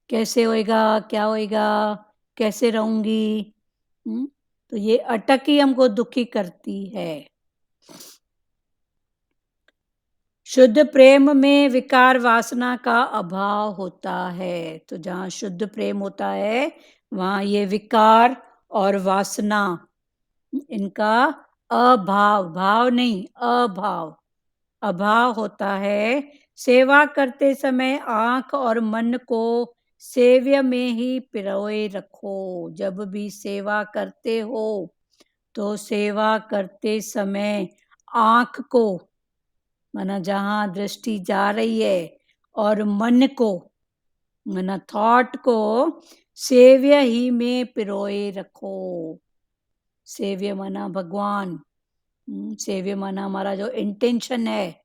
कैसे होएगा, क्या होएगा, कैसे रहूंगी, तो ये अटक ही हमको दुखी करती है। शुद्ध प्रेम में विकार वासना का अभाव होता है। तो जहाँ शुद्ध प्रेम होता है, वहाँ ये विकार और वासना, इनका अभाव, भाव नहीं अभाव, अभाव होता है। सेवा करते समय आंख और मन को सेव्य में ही पिरोए रखो। जब भी सेवा करते हो तो सेवा करते समय आंख को, माना जहाँ दृष्टि जा रही है, और मन को, माना थॉट को सेव्य ही में पिरोए रखो। सेव्य माना भगवान, सेव्य माना हमारा जो इंटेंशन है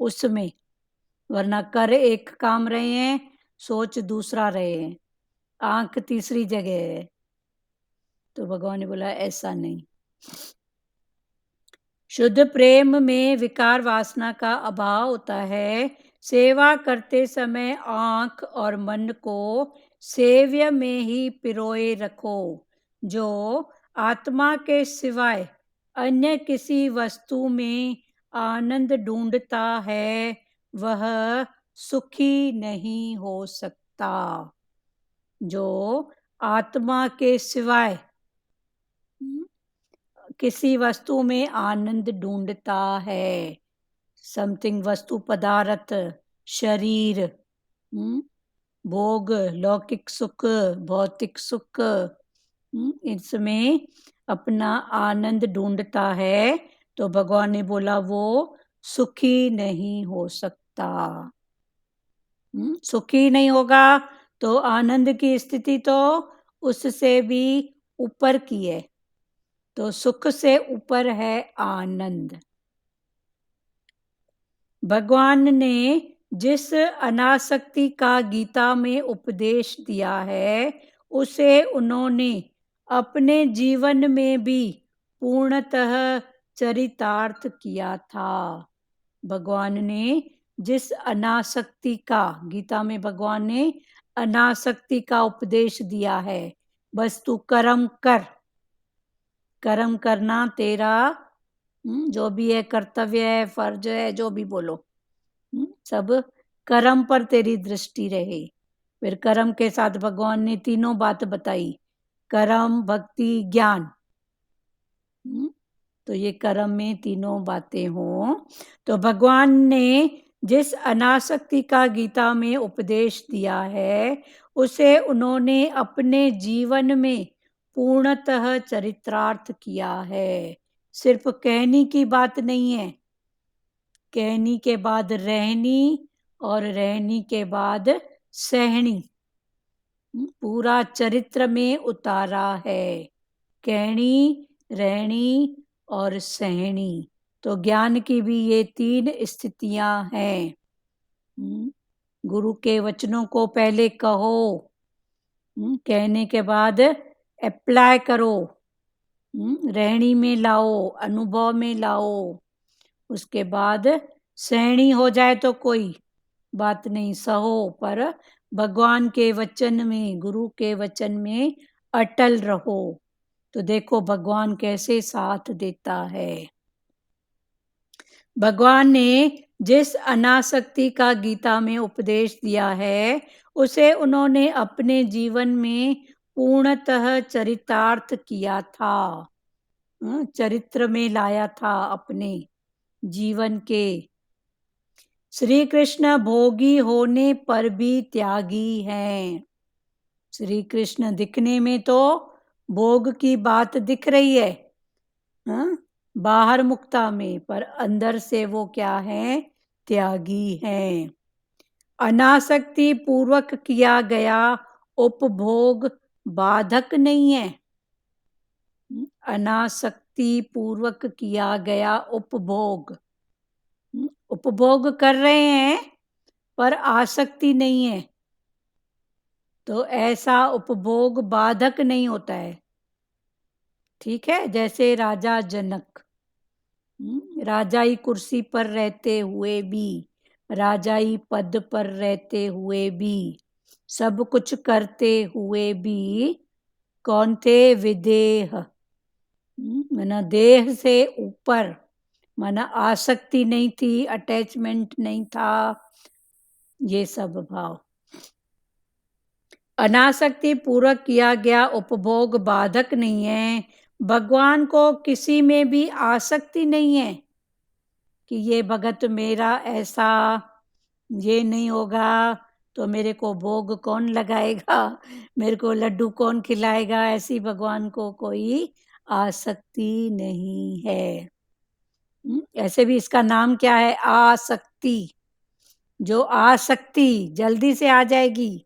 उसमें, वरना कर एक काम रहे हैं, सोच दूसरा रहे हैं, आंख तीसरी जगह है। तो भगवान ने बोला ऐसा नहीं। शुद्ध प्रेम में विकार वासना का अभाव होता है। सेवा करते समय आंख और मन को सेव्य में ही पिरोए रखो। जो आत्मा के सिवाय अन्य किसी वस्तु में आनंद ढूंढता है वह सुखी नहीं हो सकता। जो आत्मा के सिवाय किसी वस्तु में आनंद ढूंढता है, समथिंग, वस्तु, पदार्थ, शरीर, भोग, लौकिक सुख, भौतिक सुख, इसमें अपना आनंद ढूंढता है, तो भगवान ने बोला वो सुखी नहीं हो सकता। सुखी नहीं होगा तो आनंद की स्थिति तो उससे भी ऊपर की है, तो सुख से ऊपर है आनंद। भगवान ने जिस अनासक्ति का गीता में उपदेश दिया है उसे उन्होंने अपने जीवन में भी पूर्णतः चरितार्थ किया था। भगवान ने जिस अनासक्ति का, गीता में भगवान ने अनासक्ति का उपदेश दिया है, बस तू कर्म कर, कर्म करना तेरा जो भी है कर्तव्य है, फर्ज है, जो भी बोलो, सब कर्म पर तेरी दृष्टि रहे। फिर कर्म के साथ भगवान ने तीनों बात बताई, कर्म, भक्ति, ज्ञान। तो ये कर्म में तीनों बातें हों, तो भगवान ने जिस अनासक्ति का गीता में उपदेश दिया है उसे उन्होंने अपने जीवन में पूर्णतः चरितार्थ किया है। सिर्फ कहने की बात नहीं है, कहनी के बाद रहनी और रहनी के बाद सहनी, पूरा चरित्र में उतारा है, कहनी, रहनी और सहनी। तो ज्ञान की भी ये तीन स्थितियां हैं। गुरु के वचनों को पहले कहो, कहने के बाद अप्लाई करो, रहनी में लाओ, अनुभव में लाओ, उसके बाद सहनी हो जाए तो कोई बात नहीं, सहो, पर भगवान के वचन में, गुरु के वचन में अटल रहो। तो देखो भगवान कैसे साथ देता है। भगवान ने जिस अनासक्ति का गीता में उपदेश दिया है उसे उन्होंने अपने जीवन में पूर्णतः चरितार्थ किया था, चरित्र में लाया था अपने जीवन के। श्री कृष्ण भोगी होने पर भी त्यागी हैं। श्री कृष्ण दिखने में तो भोग की बात दिख रही है, बाहर मुक्ता में, पर अंदर से वो क्या है, त्यागी हैं। अनासक्ति पूर्वक किया गया उपभोग बाधक नहीं है। अनासक्ति पूर्वक किया गया उपभोग, उपभोग कर रहे हैं पर आसक्ति नहीं है, तो ऐसा उपभोग बाधक नहीं होता है। ठीक है, जैसे राजा जनक, राजाई कुर्सी पर रहते हुए भी, राजाई पद पर रहते हुए भी, सब कुछ करते हुए भी कौन थे, विदेह, माना देह से ऊपर, माना आसक्ति नहीं थी, अटैचमेंट नहीं था, ये सब भाव। अनासक्ति पूर्वक किया गया उपभोग बाधक नहीं है। भगवान को किसी में भी आसक्ति नहीं है कि ये भगत मेरा ऐसा, ये नहीं होगा तो मेरे को भोग कौन लगाएगा, मेरे को लड्डू कौन खिलाएगा, ऐसी भगवान को कोई आसक्ति नहीं है। ऐसे भी इसका नाम क्या है, आसक्ति। जो आसक्ति जल्दी से आ जाएगी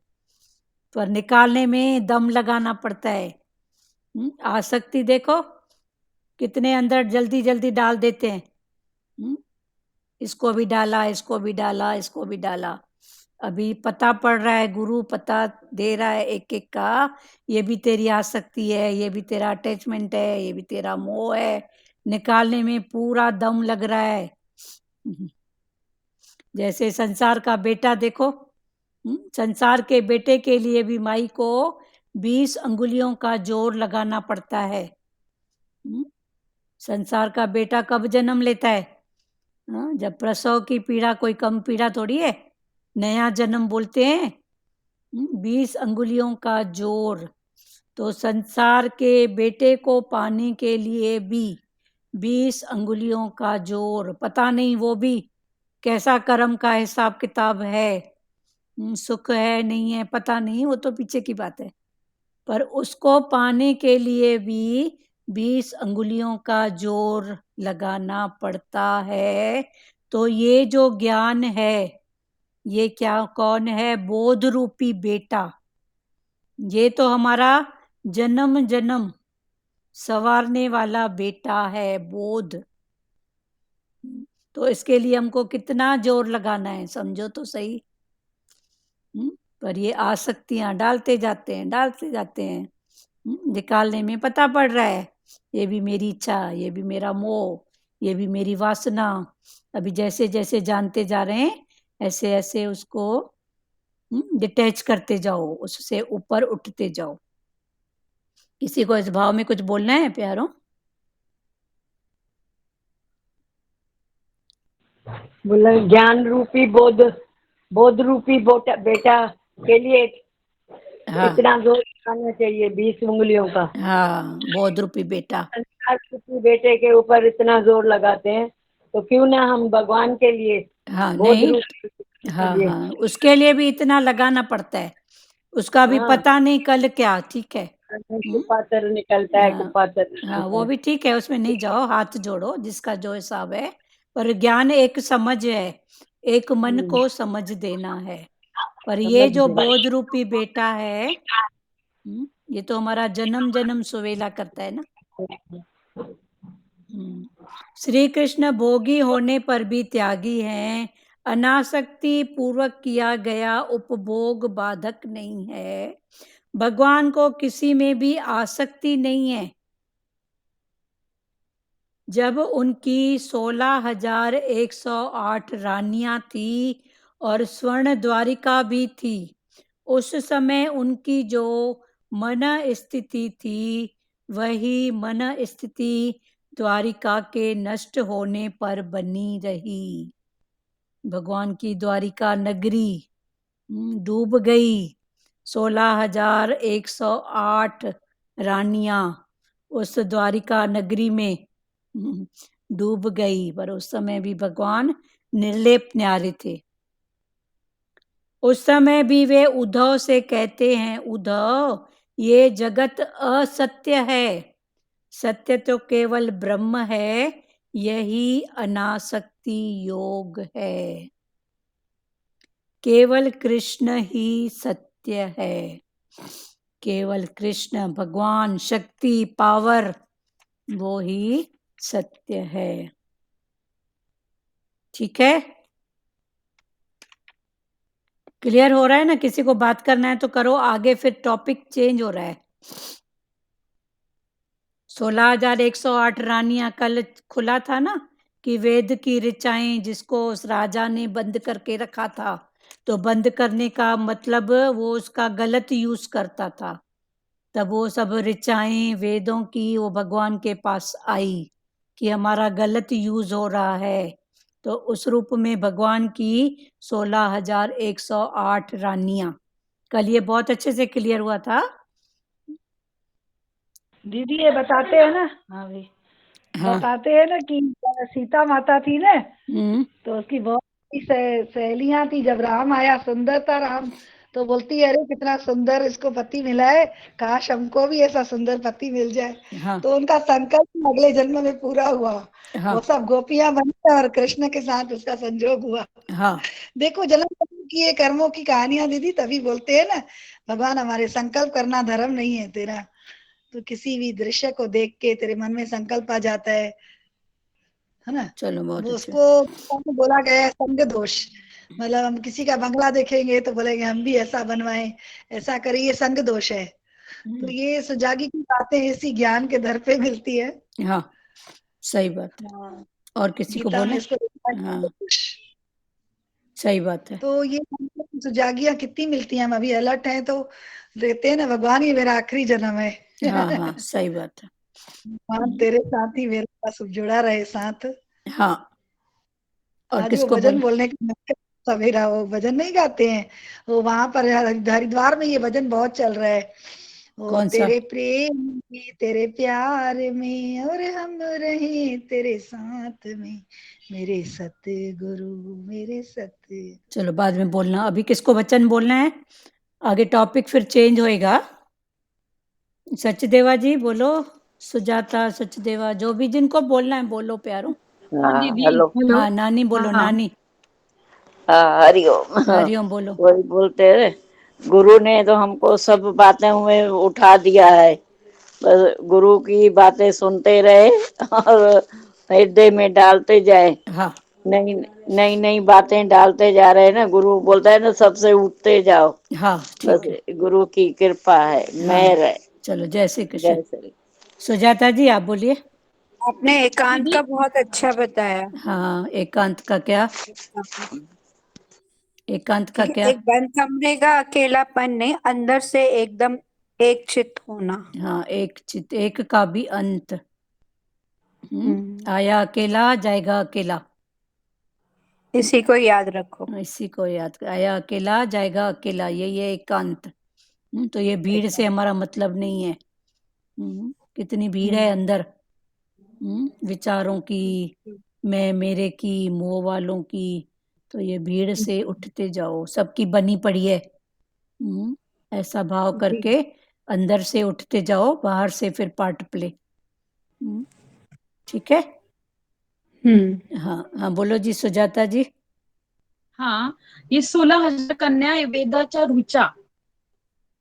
पर निकालने में दम लगाना पड़ता है। आसक्ति देखो कितने अंदर जल्दी जल्दी डाल देते हैं, इसको भी डाला, इसको भी डाला, इसको भी डाला। अभी पता पड़ रहा है, गुरु पता दे रहा है एक एक का, ये भी तेरी आसक्ति है, ये भी तेरा अटैचमेंट है, ये भी तेरा मोह है। निकालने में पूरा दम लग रहा है। जैसे संसार का बेटा देखो, संसार के बेटे के लिए भी माई को 20 अंगुलियों का जोर लगाना पड़ता है। संसार का बेटा कब जन्म लेता है? हाँ, जब प्रसव की पीड़ा कोई कम पीड़ा थोड़ी है, नया जन्म बोलते हैं। 20 अंगुलियों का जोर। तो संसार के बेटे को पाने के लिए भी 20 अंगुलियों का जोर। पता नहीं वो भी कैसा कर्म का हिसाब किताब है, सुख है नहीं है पता नहीं, वो तो पीछे की बात है। पर उसको पाने के लिए भी 20 अंगुलियों का जोर लगाना पड़ता है। तो ये जो ज्ञान है, ये क्या कौन है? बोध रूपी बेटा। ये तो हमारा जन्म जन्म संवारने वाला बेटा है, बोध। तो इसके लिए हमको कितना जोर लगाना है, समझो तो सही। पर ये आसक्तियां डालते जाते हैं। निकालने में पता पड़ रहा है, ये भी मेरी इच्छा, ये भी मेरा मोह, ये भी मेरी वासना। अभी जैसे जैसे जानते जा रहे हैं, ऐसे ऐसे उसको डिटैच करते जाओ, उससे ऊपर उठते जाओ। किसी को इस भाव में कुछ बोलना है प्यारों? बोला ज्ञान रूपी बोध रूपी बेटा के लिए हाँ इतना जोर लगाना चाहिए 20 उंगलियों का। हाँ, बोध रूपी बेटा। संसार रूपी बेटे के ऊपर इतना जोर लगाते हैं, तो क्यों ना हम भगवान के लिए हाँ बोध नहीं, रूपी हाँ लिए। हाँ, उसके लिए भी इतना लगाना पड़ता है। उसका भी हाँ, पता नहीं कल क्या, ठीक है। कुपात्र निकलता है, हाँ कुपात्र हाँ, निकलता वो है। भी ठीक है, उसमें नहीं जाओ, हाथ जोड़ो, जिसका जो हिसाब है। पर ज्ञान एक समझ है, एक मन को समझ देना है। पर ये समझ जो गए। बोध रूपी बेटा है, ये तो हमारा जन्म जन्म सुवेला करता है ना। श्री कृष्ण भोगी होने पर भी त्यागी हैं। अनासक्ति पूर्वक किया गया उपभोग बाधक नहीं है। भगवान को किसी में भी आसक्ति नहीं है। जब उनकी 16,108 रानियां थी और स्वर्ण द्वारिका भी थी, उस समय उनकी जो मन स्थिति थी, वही मन स्थिति द्वारिका के नष्ट होने पर बनी रही। भगवान की द्वारिका नगरी डूब गई। 16,108 रानियां उस द्वारिका नगरी में डूब गई, पर उस समय भी भगवान निर्लेप न्यारे थे। उस समय भी वे उद्धव से कहते हैं, उद्धव ये जगत असत्य है, सत्य तो केवल ब्रह्म है, यही अनासक्ति योग है। केवल कृष्ण ही सत्य है। केवल कृष्ण, भगवान, शक्ति, पावर, वो ही सत्य है। ठीक है, क्लियर हो रहा है ना? किसी को बात करना है तो करो आगे, फिर टॉपिक चेंज हो रहा है। 16,108 रानियां कल खुला था ना, कि वेद की ऋचाएं जिसको उस राजा ने बंद करके रखा था, तो बंद करने का मतलब वो उसका गलत यूज करता था। तब वो सब ऋचाएं वेदों की वो भगवान के पास आई कि हमारा गलत यूज हो रहा है। तो उस रूप में भगवान की 16,108 रानियां, कल ये बहुत अच्छे से क्लियर हुआ था। दीदी ये बताते हैं ना, हाँ भाई, हाँ। बताते हैं ना कि सीता माता थी ना, हम्म। तो उसकी बहुत सी सहेलियां थी। जब राम आया, सुंदर था राम, तो बोलती है अरे कितना सुंदर इसको पति मिला है, काश हमको भी ऐसा सुंदर पति मिल जाए। हाँ तो उनका संकल्प अगले जन्म में पूरा हुआ। हाँ वो सब गोपियां बनी और कृष्ण के साथ उसका संजोग हुआ। हाँ देखो जन्म जन्म की ये कर्मों की कहानियां दीदी, तभी बोलते हैं ना भगवान हमारे, संकल्प करना धर्म नहीं है तेरा। तो किसी भी दृश्य को देख के तेरे मन में संकल्प आ जाता है ना। चलो बहुत वो अच्छा। उसको बोला गया है संग दोष। मतलब हम किसी का बंगला देखेंगे तो बोलेंगे हम भी ऐसा बनवाएं, ऐसा करें, ये संग दोष है। तो ये सुजागी की बातें इसी ज्ञान के दर पे मिलती है। हाँ सही बात है। हाँ, और किसी को गीता में बोले? इसको लिखा है संग हाँ दोष। सही बात है। तो ये सुजागियां कितनी मिलती हैं, हम अभी अलर्ट हैं तो देते हैं ना, भगवान ये मेरा आखिरी जन्म है। हाँ हाँ सही बात है। भगवान तेरे साथ ही मेरे पास जुड़ा रहे साथ। हाँ, और आज वो किसको भजन बोल बोलने का मौका, सवेरा वो भजन नहीं गाते हैं, वो वहां पर हरिद्वार में ये भजन बहुत चल रहा है, वो कौन सा? तेरे प्रेम में तेरे प्यार में और हम रहे तेरे साथ में, मेरे सतगुरु मेरे सतगुरु। चलो बाद में बोलना, अभी किसको वचन बोलना है? आगे टॉपिक फिर चेंज होएगा। सचदेवा जी बोलो, सुजाता, सचदेवा, जो भी जिनको बोलना है बोलो प्यारो। हाँ दीदी हेलो। हेलो। हाँ नानी बोलो, हाँ नानी हाँ हरिओम। हरिओम बोलो। वही बोलते हैं, गुरु ने तो हमको सब बातें में उठा दिया है, बस गुरु की बातें सुनते रहे और हृदय में डालते जाए। हाँ नई नई नई बातें डालते जा रहे हैं ना, गुरु बोलता है ना सबसे उठते जाओ। हाँ बस ठीक है। गुरु की कृपा है, हाँ मेहर है। चलो, जय श्री कृष्ण। जय श्री। सुजाता जी आप बोलिए। आपने एकांत दीदी का बहुत अच्छा बताया। हाँ, एकांत का क्या? एकांत का ठीक है, क्या? एक बंद कमरे का अकेलापन नहीं, अंदर से एकदम एक चित होना। हाँ, एक चित, एक का भी अंत। हम्म, आया अकेला जाएगा अकेला, इसी को याद रखो। इसी को याद कर, आया अकेला जाएगा अकेला, यही है एकांत। तो ये भीड़ से हमारा मतलब नहीं है। कितनी भीड़ है अंदर, विचारों की, मैं मेरे की, मोह वालों की। तो ये भीड़ से उठते जाओ, सबकी बनी पड़ी है। ऐसा भाव करके अंदर से उठते जाओ, बाहर से फिर पार्ट प्ले। ठीक है। हाँ हाँ बोलो जी सुजाता जी। हाँ, ये 16,000 कन्या वेदाच्या ऋचा।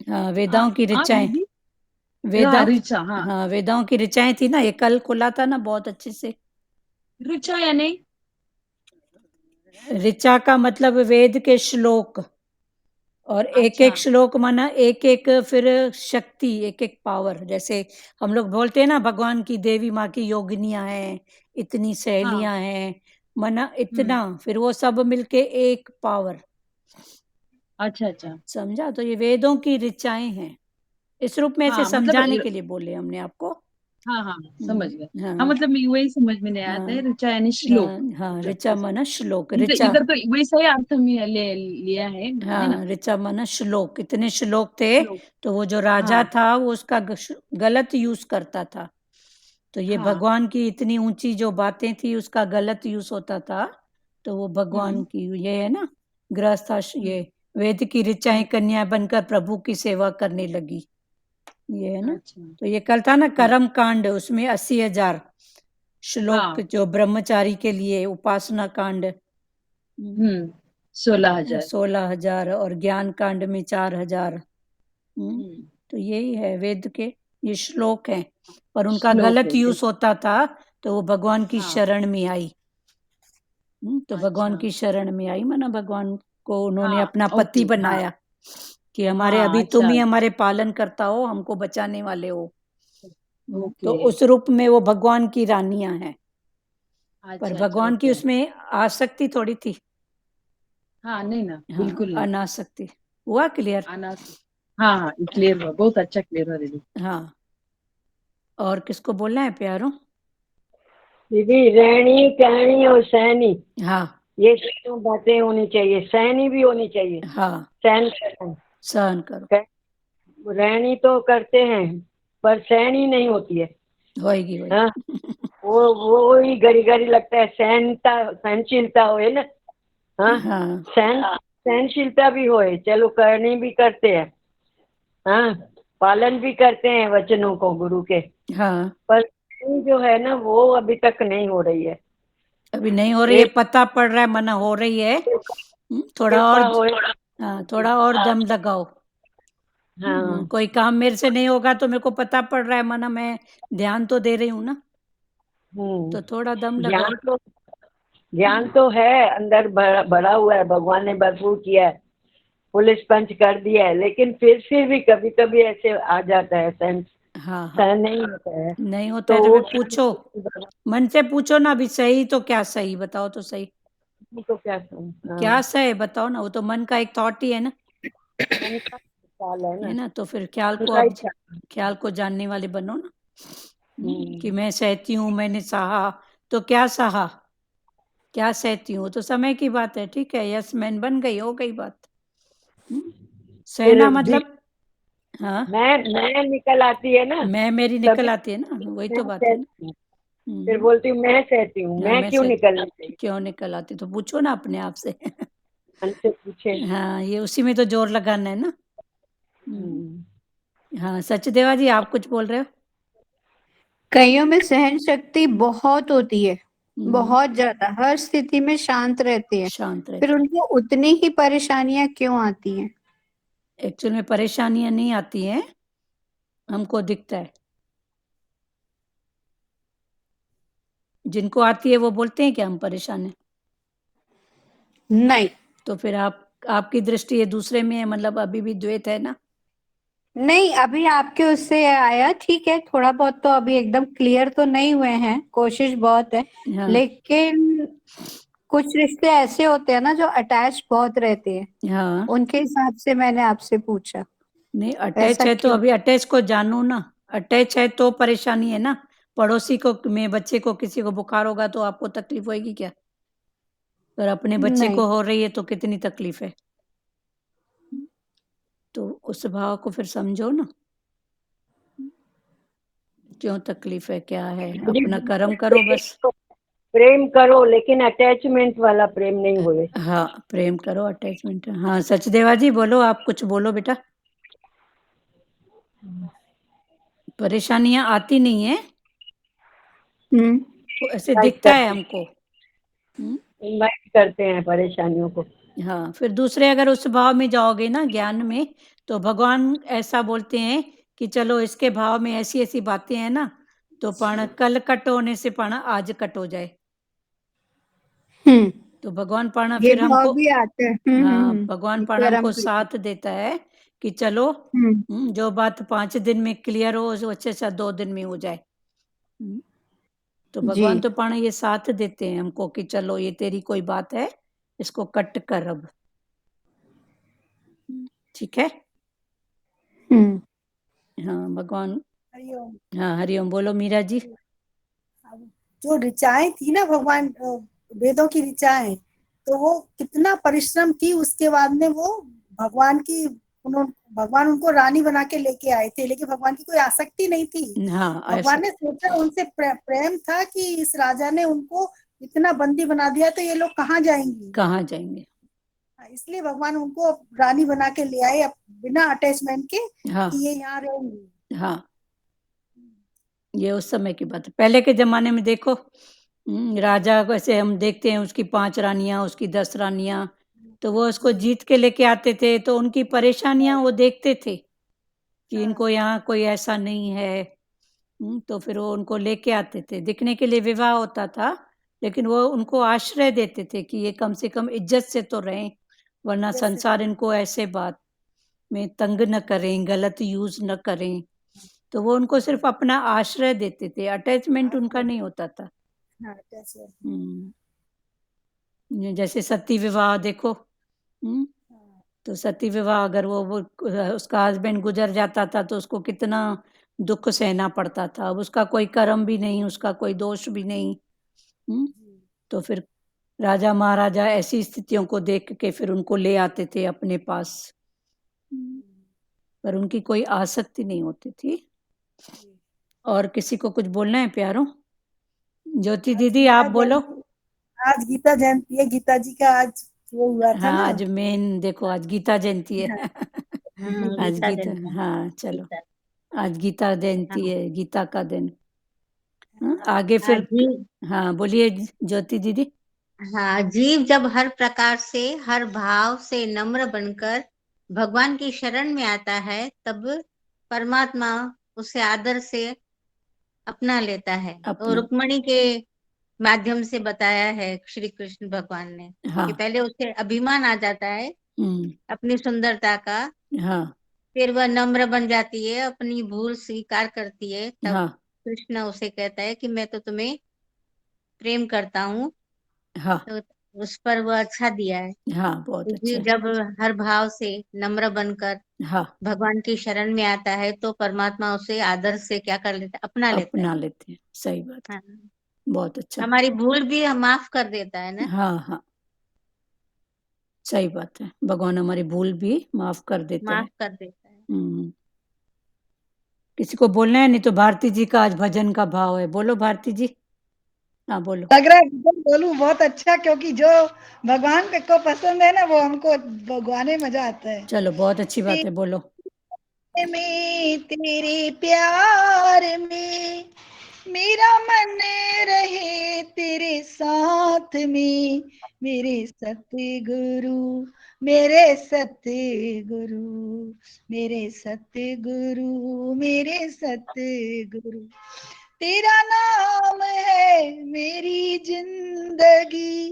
हाँ, हाँ वेदाओं की हाँ ऋचाएं। दीदी। वेदा, हाँ ऋचा, हाँ हाँ वेदाओं की ऋचाएं थी ना, ये कल खुला था ना बहुत अच्छे से। ऋचा यानी ऋचा का मतलब वेद के श्लोक, और एक अच्छा। एक श्लोक माना एक एक फिर शक्ति, एक एक पावर। जैसे हम लोग बोलते हैं ना भगवान की देवी माँ की योगिनियां हैं, इतनी हाँ सहेलियां हैं, माना इतना, हम्म, फिर वो सब मिलके एक पावर। अच्छा अच्छा। समझा? तो ये वेदों की ऋचाएं हैं, इस रूप में ऐसे हाँ मतलब समझाने के लिए बोले हमने आपको। हाँ हाँ समझ गया। हाँ हाँ मतलब वही समझ में नहीं आता है, हाँ ऋचा यानी श्लोक। हाँ हाँ, अच्छा ऋचा ऐसा। माना श्लोक, मतलब ऋचा। इधर तो वैसा ही अर्थ में ले लिया है ना। हाँ, ऋचा माना श्लोक, इतने श्लोक थे। श्लोक। तो वो जो राजा हाँ था वो उसका गलत यूज करता था। तो ये हाँ। भगवान की इतनी ऊंची जो बातें थी उसका गलत यूज होता था। तो वो भगवान हम्म की ये है ना, गृहस्थ हम्म ये वेद की ऋचाएं हम्म, कन्या बनकर प्रभु की सेवा करने लगी, ये है ना। अच्छा। तो ये कल था ना कर्म कांड, उसमें 80,000 श्लोक हाँ जो ब्रह्मचारी के लिए, उपासना कांड हम्म 16,000। 16,000, और ज्ञान कांड में 4,000। हम्म, तो यही है वेद के, ये श्लोक हैं। और उनका श्लोक गलत है यूज होता था, तो वो भगवान की हाँ शरण में आई। तो भगवान अच्छा। की शरण में आई, माना भगवान को उन्होंने हाँ अपना पति ओके हाँ बनाया, कि हमारे हाँ अभी तुम अच्छा। ही हमारे पालन करता हो, हमको बचाने वाले हो। तो ओके। उस रूप में वो भगवान की रानियां हैं। पर अच्छा अच्छा भगवान की ओके। उसमें आसक्ति थोड़ी थी। हाँ नहीं ना, हाँ, बिल्कुल नहीं। अनासक्ति। हुआ क्लियर? आना। हाँ हाँ क्लियर हुआ, बहुत अच्छा क्लियर हुआ दीदी। हाँ, और किसको बोलना है प्यारो? दीदी रैनी कहनी और सहनी, हाँ ये तीनों बातें होनी चाहिए, सहनी भी होनी चाहिए। हाँ, सहन करना। सहन करो, रहनी तो करते हैं पर सहनी नहीं होती है। होएगी हाँ, होएगी। वो ही घड़ी घड़ी लगता है, सहनता सहनशीलता होए ना। हाँ, हाँ सहनशीलता भी होए, चलो करनी भी करते हैं। हाँ, पालन भी करते हैं वचनों को गुरु के, हाँ, पर सहनी जो है ना वो अभी तक नहीं हो रही है। अभी नहीं हो रही है, एक पता पड़ रहा है, मना हो रही है। थोड़ा और कृपा होए। हाँ, थोड़ा और दम लगाओ। हाँ। कोई काम मेरे से नहीं होगा तो मेरे को पता पड़ रहा है, मना मैं ध्यान तो दे रही हूँ ना, तो थोड़ा दम लगाओ। ज्ञान तो, ज्ञान तो है अंदर भरा हुआ है, भगवान ने भरपूर किया है, पुलिस पंच कर दिया है, लेकिन फिर भी कभी कभी ऐसे आ जाता है, सहन हाँ हाँ, सहन नहीं होता है। नहीं होता तो है तो वो फिर पूछो, मन से पूछो ना, अभी सही तो क्या सही बताओ तो सही, तो क्या कहूँ, क्या हाँ, सही बताओ ना, वो तो मन का एक थॉट ही है ना, मन का ख्याल है है ना, ना। तो फिर ख्याल मन को का ही अब, ख्याल। ख्याल को जानने वाले बनो ना। कि मैं सहती हूँ, मैंने सहा, तो क्या सहा, क्या सहती हूँ, तो समय की बात है। ठीक है, यस मैन बन गई, हो गई बात। सहना फिर मतलब हाँ, मैं निकल आती है ना, मैं मेरी तभी निकल आती है ना, वही मैं तो बात है ना। सहती हूँ। फिर हम्म, बोलती हूँ मैं सहती हूँ, हाँ, मैं मैं क्यों से निकलना चाहिए, क्यों निकल आती, तो पूछो ना अपने आप से। मन से पूछे। हाँ, ये उसी में तो जोर लगाना है ना। हम्म। हाँ, सचदेवा जी आप कुछ बोल रहे हो? कईयों में सहन शक्ति बहुत होती है, हम्म, बहुत ज्यादा, हर स्थिति में शांत रहती है, शांत फिर रहते। उनको उतनी ही परेशानियां क्यों आती हैं? एक्चुअल में परेशानियां नहीं आती हैं, हमको दिखता है। जिनको आती है वो बोलते हैं कि हम परेशान हैं। नहीं, तो फिर आपकी दृष्टि ये दूसरे में है, मतलब अभी भी द्वैत है ना। नहीं, अभी आपके उससे आया, ठीक है, थोड़ा बहुत तो अभी एकदम क्लियर तो नहीं हुए हैं, कोशिश बहुत है, हाँ, लेकिन कुछ रिश्ते ऐसे होते हैं ना जो अटैच बहुत रहते हैं, हाँ, उनके हिसाब से मैंने आपसे पूछा, नहीं अटैच ऐसा है तो क्यों? अभी अटैच को जानू ना। अटैच है तो परेशानी है ना। पड़ोसी को में बच्चे को किसी को बुखार होगा तो आपको तकलीफ होगी क्या? और अपने बच्चे नहीं, को हो रही है तो कितनी तकलीफ है। तो उस भाव को फिर समझो ना, क्यों तकलीफ है, क्या है, मुझे अपना कर्म करो प्रेम बस। प्रेम करो, लेकिन अटैचमेंट वाला प्रेम नहीं होए। हाँ, प्रेम करो, अटैचमेंट। हाँ, सचदेवा जी बोलो, आप कुछ बोलो बेटा। परेशानियां आती नहीं है, हम्म, वो ऐसे इनवाइट दिखता है करते हमको। इनवाइट करते हैं परेशानियों को। हाँ, फिर दूसरे अगर उस भाव में जाओगे ना ज्ञान में, तो भगवान ऐसा बोलते हैं कि चलो इसके भाव में ऐसी ऐसी बातें हैं ना, तो पण कल कट होने से पण आज कट हो जाए। हम्म, तो भगवान पण ये फिर भाव हमको, भी आता है, हाँ भगवान पण कर्म हमको प्रीति। साथ देता है कि चलो, हम्म, जो बात 5 दिन में क्लियर हो वो अच्छे से 2 दिन में हो जाए। हम्म, तो जी, भगवान तो पण ये साथ देते हैं हमको कि चलो ये तेरी कोई बात है, इसको कट कर अब। ठीक है। हम्म, हाँ, भगवान। हरिओम। हाँ, हरिओम बोलो मीरा जी। जो ऋचाएं थी ना भगवान, वेदों की ऋचाएं, तो वो कितना परिश्रम की, उसके बाद में वो भगवान की, उन्होंने, भगवान उनको रानी बना के लेके आए थे, लेकिन भगवान की कोई आसक्ति नहीं थी। हाँ, ऐसा भगवान ने सोचा, उनसे प्रेम था कि इस राजा ने उनको इतना बंदी बना दिया, तो ये लोग कहाँ जाएंगी। कहाँ जाएंगे। इसलिए भगवान उनको रानी बना के ले आए, बिना अटैचमेंट के, हाँ, कि ये यहाँ रहेंगी। हाँ, ये उस समय की बात है। पहले के जमाने में देखो, राजा को ऐसे हम देखते हैं, उसकी 5 रानियां, उसकी 10 रानियां, तो वो उसको जीत के लेके आते थे, तो उनकी परेशानियां वो देखते थे कि इनको यहाँ कोई ऐसा नहीं है। तो फिर वो उनको लेके आते थे, दिखने के लिए विवाह होता था, लेकिन वो उनको आश्रय देते थे कि ये कम से कम इज्जत से तो रहें, वरना संसार इनको ऐसे बात में तंग न करें, गलत यूज न करें। तो वो उनको सिर्फ अपना आश्रय देते थे, अटैचमेंट उनका नहीं होता था। जैसे सती विवाह देखो, तो सती विवाह अगर वो उसका हस्बैंड गुजर जाता था तो उसको कितना दुख सहना पड़ता था। अब उसका कोई कर्म भी नहीं, उसका कोई दोष भी नहीं। तो फिर राजा महाराजा ऐसी स्थितियों को देख के फिर उनको ले आते थे अपने पास, पर उनकी कोई आसक्ति नहीं होती थी। और किसी को कुछ बोलना है प्यारो? ज्योति दीदी आप बोलो। आज गीता जयंती है, गीता जी का आज वो हुआ था हाँ, ना। आज मेन देखो, आज गीता जयंती है। आज गीता गीता, दिन है। हाँ चलो, गीता। आज गीता जयंती हाँ, है, गीता का दिन। आगे फिर, जीव। हाँ बोलिए ज्योति दीदी। हाँ, जीव जब हर प्रकार से, हर भाव से नम्र बनकर भगवान की शरण में आता है, तब परमात्मा उसे आदर से अपना लेता है। तो अपना, रुक्मणी के माध्यम से बताया है श्री कृष्ण भगवान ने, हाँ, कि पहले उसे अभिमान आ जाता है हम्म, अपनी सुंदरता का, हाँ, फिर वह नम्र बन जाती है, अपनी भूल स्वीकार करती है, तब हाँ, कृष्ण उसे कहता है कि मैं तो तुम्हें प्रेम करता हूँ। हाँ, तो उस पर वह अच्छा दिया है। हाँ, बहुत तो अच्छा जीव है। जब हर भाव से नम्र बनकर हाँ, भगवान की शरण में आता है तो परमात्मा उसे आदर से क्या कर लेता है, अपना लेता अपना है। लेते हैं, सही बात है, हाँ, बहुत अच्छा। हमारी भूल भी हम माफ कर देता है ना। हाँ, हाँ, सही बात है, भगवान हमारी भूल भी माफ कर देते हैं। माफ कर देता है। किसी को बोलना है, नहीं तो भारती जी का आज भजन का भाव है, बोलो भारती जी। हाँ, बोलो। लग रहा है भजन बोलूं बहुत अच्छा, क्योंकि जो भगवान को पसंद है ना वो हमको भगवाने मजा आता है। चलो, बहुत अच्छी बात है, बोलो। में तेरे प्यार में मेरा मन रहे तेरे साथ में, मेरे सतगुरु, मेरे सतगुरु, मेरे सतगुरु, मेरे सतगुरु। तेरा नाम है मेरी जिंदगी,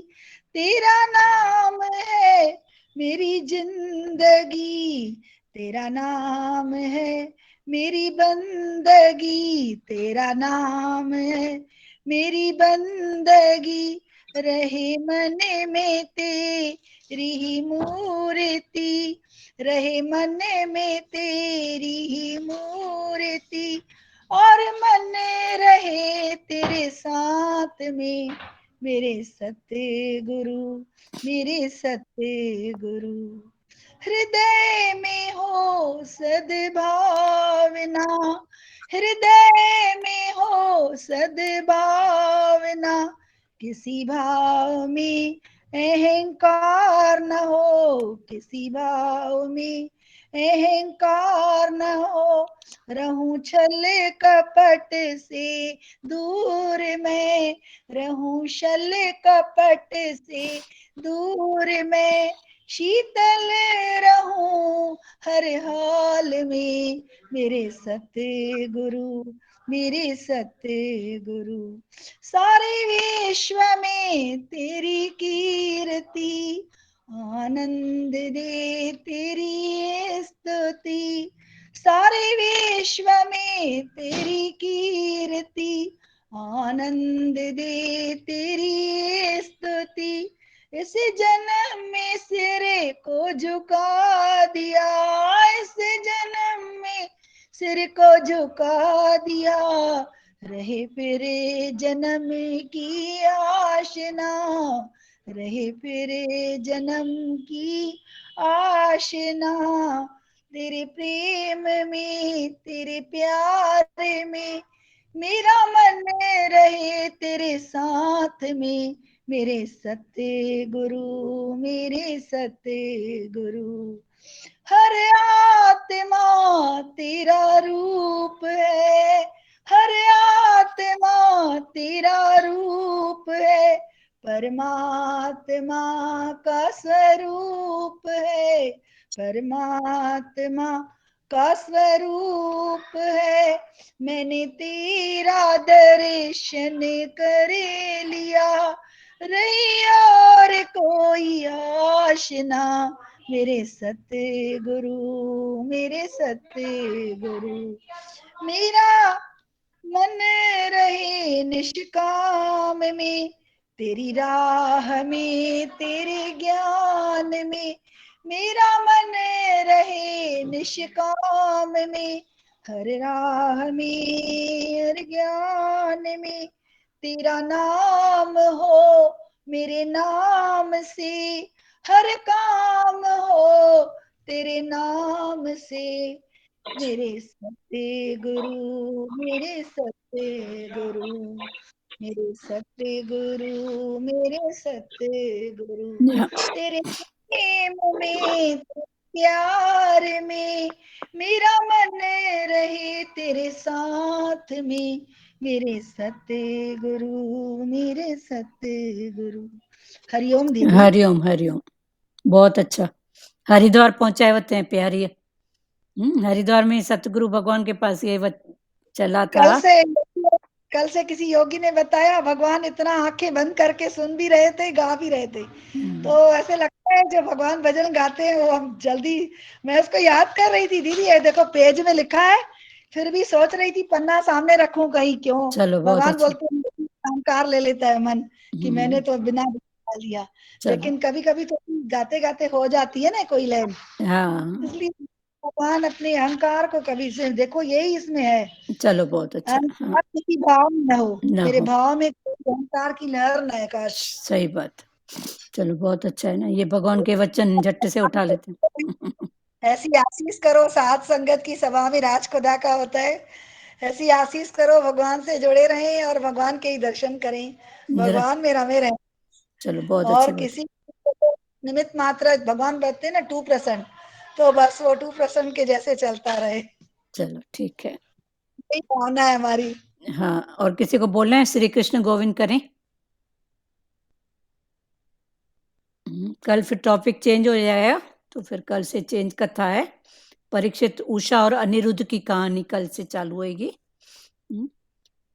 तेरा नाम है मेरी जिंदगी, तेरा नाम है मेरी बंदगी, तेरा नाम है मेरी बंदगी। रहे मन में तेरी ही मूर्ति, रहे मन में तेरी ही मूर्ति, और मन रहे तेरे साथ में, मेरे सतगुरु, मेरे सतगुरु। हृदय में हो सद्भावना, हृदय में हो सद्भावना, किसी भाव में अहंकार न हो, किसी भाव में अहंकार न हो। रहूं छल कपट से दूर मैं, रहूं छल कपट से दूर मैं, शीतल रहूं हर हाल में, मेरे सतगुरु, मेरे सतगुरु। सारे विश्व में तेरी कीर्ति, आनंद दे तेरी स्तुति, सारे विश्व में तेरी कीर्ति, आनंद दे तेरी स्तुति। इस जन्म में सिर को झुका दिया, इस जन्म में सिर को झुका दिया, रहे फिर जन्म की आशना, रहे फिर जन्म की आशना। तेरे प्रेम में, तेरे प्यार में मेरा मन रहे तेरे साथ में, मेरे सतगुरु, मेरे सतगुरु। हर आत्मा तेरा रूप है, हर आत्मा तेरा रूप है, परमात्मा का स्वरूप है, परमात्मा का स्वरूप है। मैंने तेरा दर्शन कर लिया, रही और कोई आशना, मेरे सतगुरु, मेरे सतगुरु। मेरा मन रहे निष्काम में, तेरी राह में, तेरे ज्ञान में, मेरा मन रहे निष्काम में, हर राह में, हर ज्ञान में। तेरा नाम हो मेरे नाम से, हर काम हो तेरे नाम से, मेरे सतगुरु, मेरे सतगुरु, मेरे सतगुरु, मेरे सतगुरु। हाँ, तेरे प्रेम में, तेरे प्यार में मेरा मन रहे तेरे साथ में, मेरे सतगुरु, मेरे सतगुरु। हरिओम दीदी। हरिओम, हरिओम, बहुत अच्छा। हरिद्वार पहुंचाए होते हैं प्यारी। हरिद्वार में सतगुरु भगवान के पास ये चला था। कल से किसी योगी ने बताया, भगवान इतना आंखें बंद करके सुन भी रहे थे, गा भी रहे थे। तो ऐसे लगता है जो भगवान भजन गाते हैं वो हम जल्दी, मैं उसको याद कर रही थी दीदी, ये देखो पेज में लिखा है, फिर भी सोच रही थी पन्ना सामने रखूं कहीं, क्यों चलो, बहुत भगवान अच्छा। बोलते हैं अहंकार ले लेता है मन, कि मैंने तो बिना गा लिया। चलो, लेकिन कभी कभी तो गाते गाते हो जाती है ना कोई लाइन, हाँ, इसलिए भगवान अपने अहंकार को कभी से देखो, यही इसमें है, चलो बहुत अच्छा। हाँ, अहंकार किसी भाव में न हो, न मेरे हो, भाव में कोई अहंकार की लहर न है, काश। सही बात। चलो बहुत अच्छा है ना, ये भगवान के वचन झट से उठा लेते हैं। ऐसी आशीष करो, साथ संगत की सभा में राज खुदा का होता है। ऐसी आशीष करो, भगवान से जुड़े रहें और भगवान के ही दर्शन करें, जरा भगवान में रमे रहें। चलो बहुत अच्छी और बात। किसी को निमित्त मात्र भगवान कहते हैं ना 2%, तो बस वो 2% के जैसे चलता रहे, चलो ठीक है। यही भावना है हमारी। हाँ, और किसी को बोलना है श्री कृष्ण गोविंद करें? कल फिर टॉपिक चेंज हो जाएगा, तो फिर कल से चेंज कथा है। परीक्षित, उषा और अनिरुद्ध की कहानी कल से चालू होगी।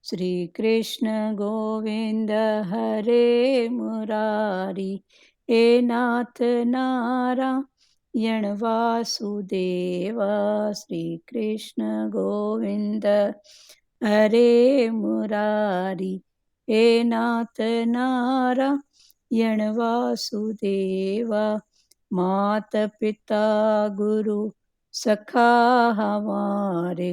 श्री कृष्ण गोविंद हरे मुरारी, हे नाथ नारायण वासुदेवा। श्री कृष्ण गोविंद हरे मुरारी, हे नाथ नारायण वासुदेवा। मात पिता गुरु सखा हमारे,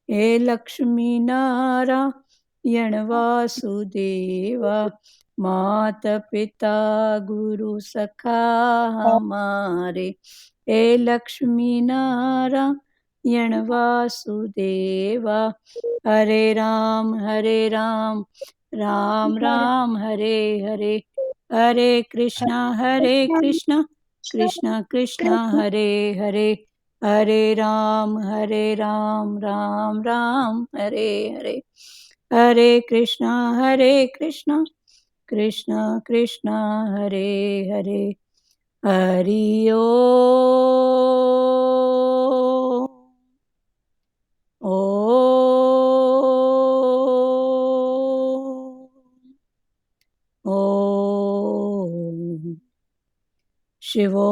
हे लक्ष्मी नारायण वासुदेवा। मात पिता गुरु सखा हमारे, हे लक्ष्मी नारायण वासुदेवा। हरे राम राम राम हरे हरे, हरे कृष्णा कृष्णा कृष्णा हरे हरे, हरे राम राम राम हरे हरे, हरे कृष्णा कृष्णा कृष्णा हरे हरे। हरि ओ शिवो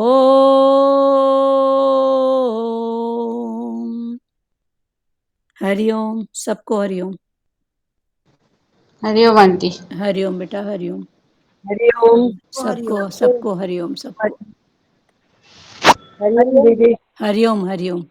हरिओम। सबको हरिओम। हरिओम आंटी। हरिओम बेटा, हरिओम। हरिओम। सबको हरिओम, सबको हरिओम दीदी। हरिओम हरिओम।